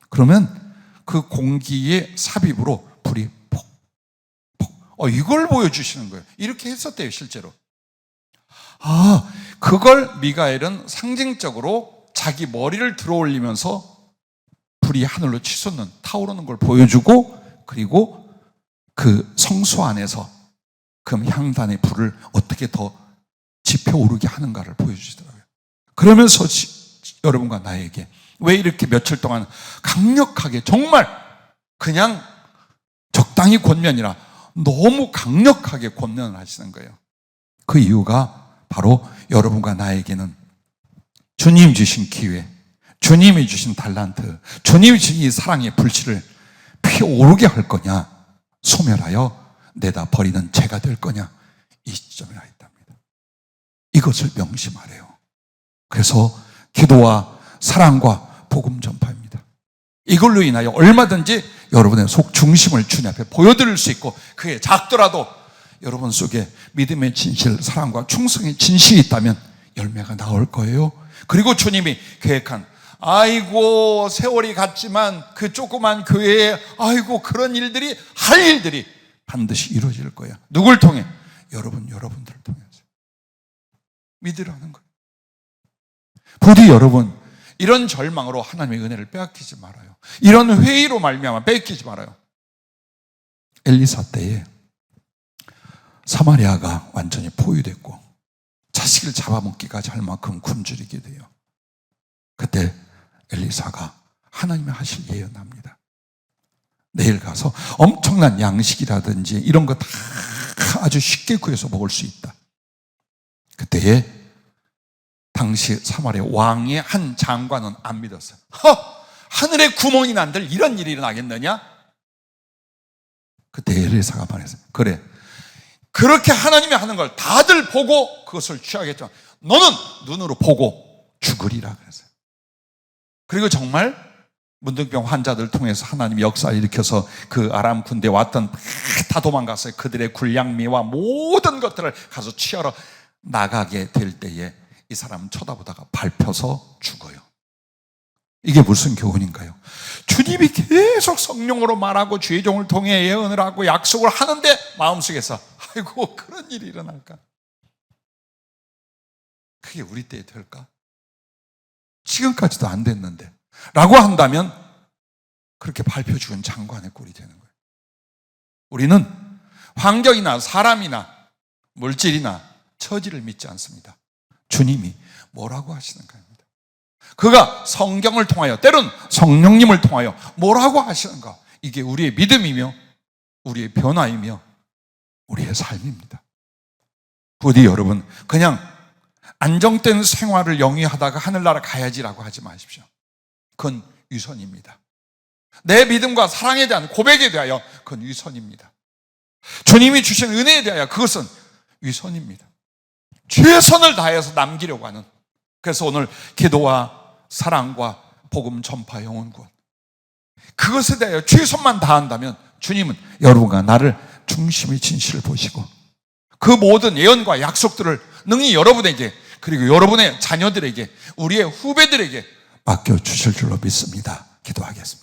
그러면 그 공기의 삽입으로 불이 폭. 이걸 보여주시는 거예요. 이렇게 했었대요, 실제로. 그걸 미가엘은 상징적으로 자기 머리를 들어 올리면서 불이 하늘로 치솟는, 타오르는 걸 보여주고, 그리고 그 성소 안에서 그 향단의 불을 어떻게 더 지펴 오르게 하는가를 보여주시더라고요. 그러면서 여러분과 나에게 왜 이렇게 며칠 동안 강력하게, 정말 그냥 적당히 권면이라 너무 강력하게 권면을 하시는 거예요. 그 이유가 바로 여러분과 나에게는 주님 주신 기회, 주님이 주신 달란트, 주님이 주신 이 사랑의 불씨를 피어오르게 할 거냐, 소멸하여 내다 버리는 죄가 될 거냐, 이 시점이라 했답니다. 이것을 명심하래요. 그래서 기도와 사랑과 복음 전파입니다. 이걸로 인하여 얼마든지 여러분의 속 중심을 주님 앞에 보여드릴 수 있고, 그게 작더라도 여러분 속에 믿음의 진실, 사랑과 충성의 진실이 있다면 열매가 나올 거예요. 그리고 주님이 계획한, 아이고 세월이 갔지만 그 조그만 교회에 아이고 그런 일들이, 할 일들이 반드시 이루어질 거야. 누굴 통해? 여러분들을 통해서. 믿으라는 거예요. 부디 여러분, 이런 절망으로 하나님의 은혜를 빼앗기지 말아요. 이런 회의로 말미암아 뺏기지 말아요. 엘리사 때에 사마리아가 완전히 포위됐고 자식을 잡아먹기까지 할 만큼 굶주리게 돼요. 그때 엘리사가 하나님의 하실 예언합니다. 내일 가서 엄청난 양식이라든지 이런 거 다 아주 쉽게 구해서 먹을 수 있다. 그때에 당시 사마리아 왕의 한 장관은 안 믿었어요. 하늘에 구멍이 난들 이런 일이 일어나겠느냐? 그때 엘리사가 말했어요. 그래, 그렇게 하나님이 하는 걸 다들 보고 그것을 취하겠지만 너는 눈으로 보고 죽으리라 그랬어요. 그리고 정말 문둥병 환자들 통해서 하나님이 역사를 일으켜서 그 아람 군대에 왔던 다 도망갔어요. 그들의 군량미와 모든 것들을 가서 취하러 나가게 될 때에 이 사람은 쳐다보다가 밟혀서 죽어요. 이게 무슨 교훈인가요? 주님이 계속 성령으로 말하고 주의 종을 통해 예언을 하고 약속을 하는데 마음속에서 아이고 그런 일이 일어날까? 그게 우리 때에 될까? 지금까지도 안 됐는데 라고 한다면 그렇게 밟혀 죽은 장관의 꼴이 되는 거예요. 우리는 환경이나 사람이나 물질이나 처지를 믿지 않습니다. 주님이 뭐라고 하시는가 합니다. 그가 성경을 통하여, 때론 성령님을 통하여 뭐라고 하시는가, 이게 우리의 믿음이며 우리의 변화이며 우리의 삶입니다. 부디 여러분, 그냥 안정된 생활을 영위하다가 하늘나라 가야지라고 하지 마십시오. 그건 위선입니다. 내 믿음과 사랑에 대한 고백에 대하여 그건 위선입니다. 주님이 주신 은혜에 대하여 그것은 위선입니다. 최선을 다해서 남기려고 하는, 그래서 오늘 기도와 사랑과 복음 전파 영혼구원, 그것에 대하여 최선만 다한다면 주님은 여러분과 나를 중심의 진실을 보시고 그 모든 예언과 약속들을 능히 여러분에게, 그리고 여러분의 자녀들에게, 우리의 후배들에게 맡겨주실 줄로 믿습니다. 기도하겠습니다.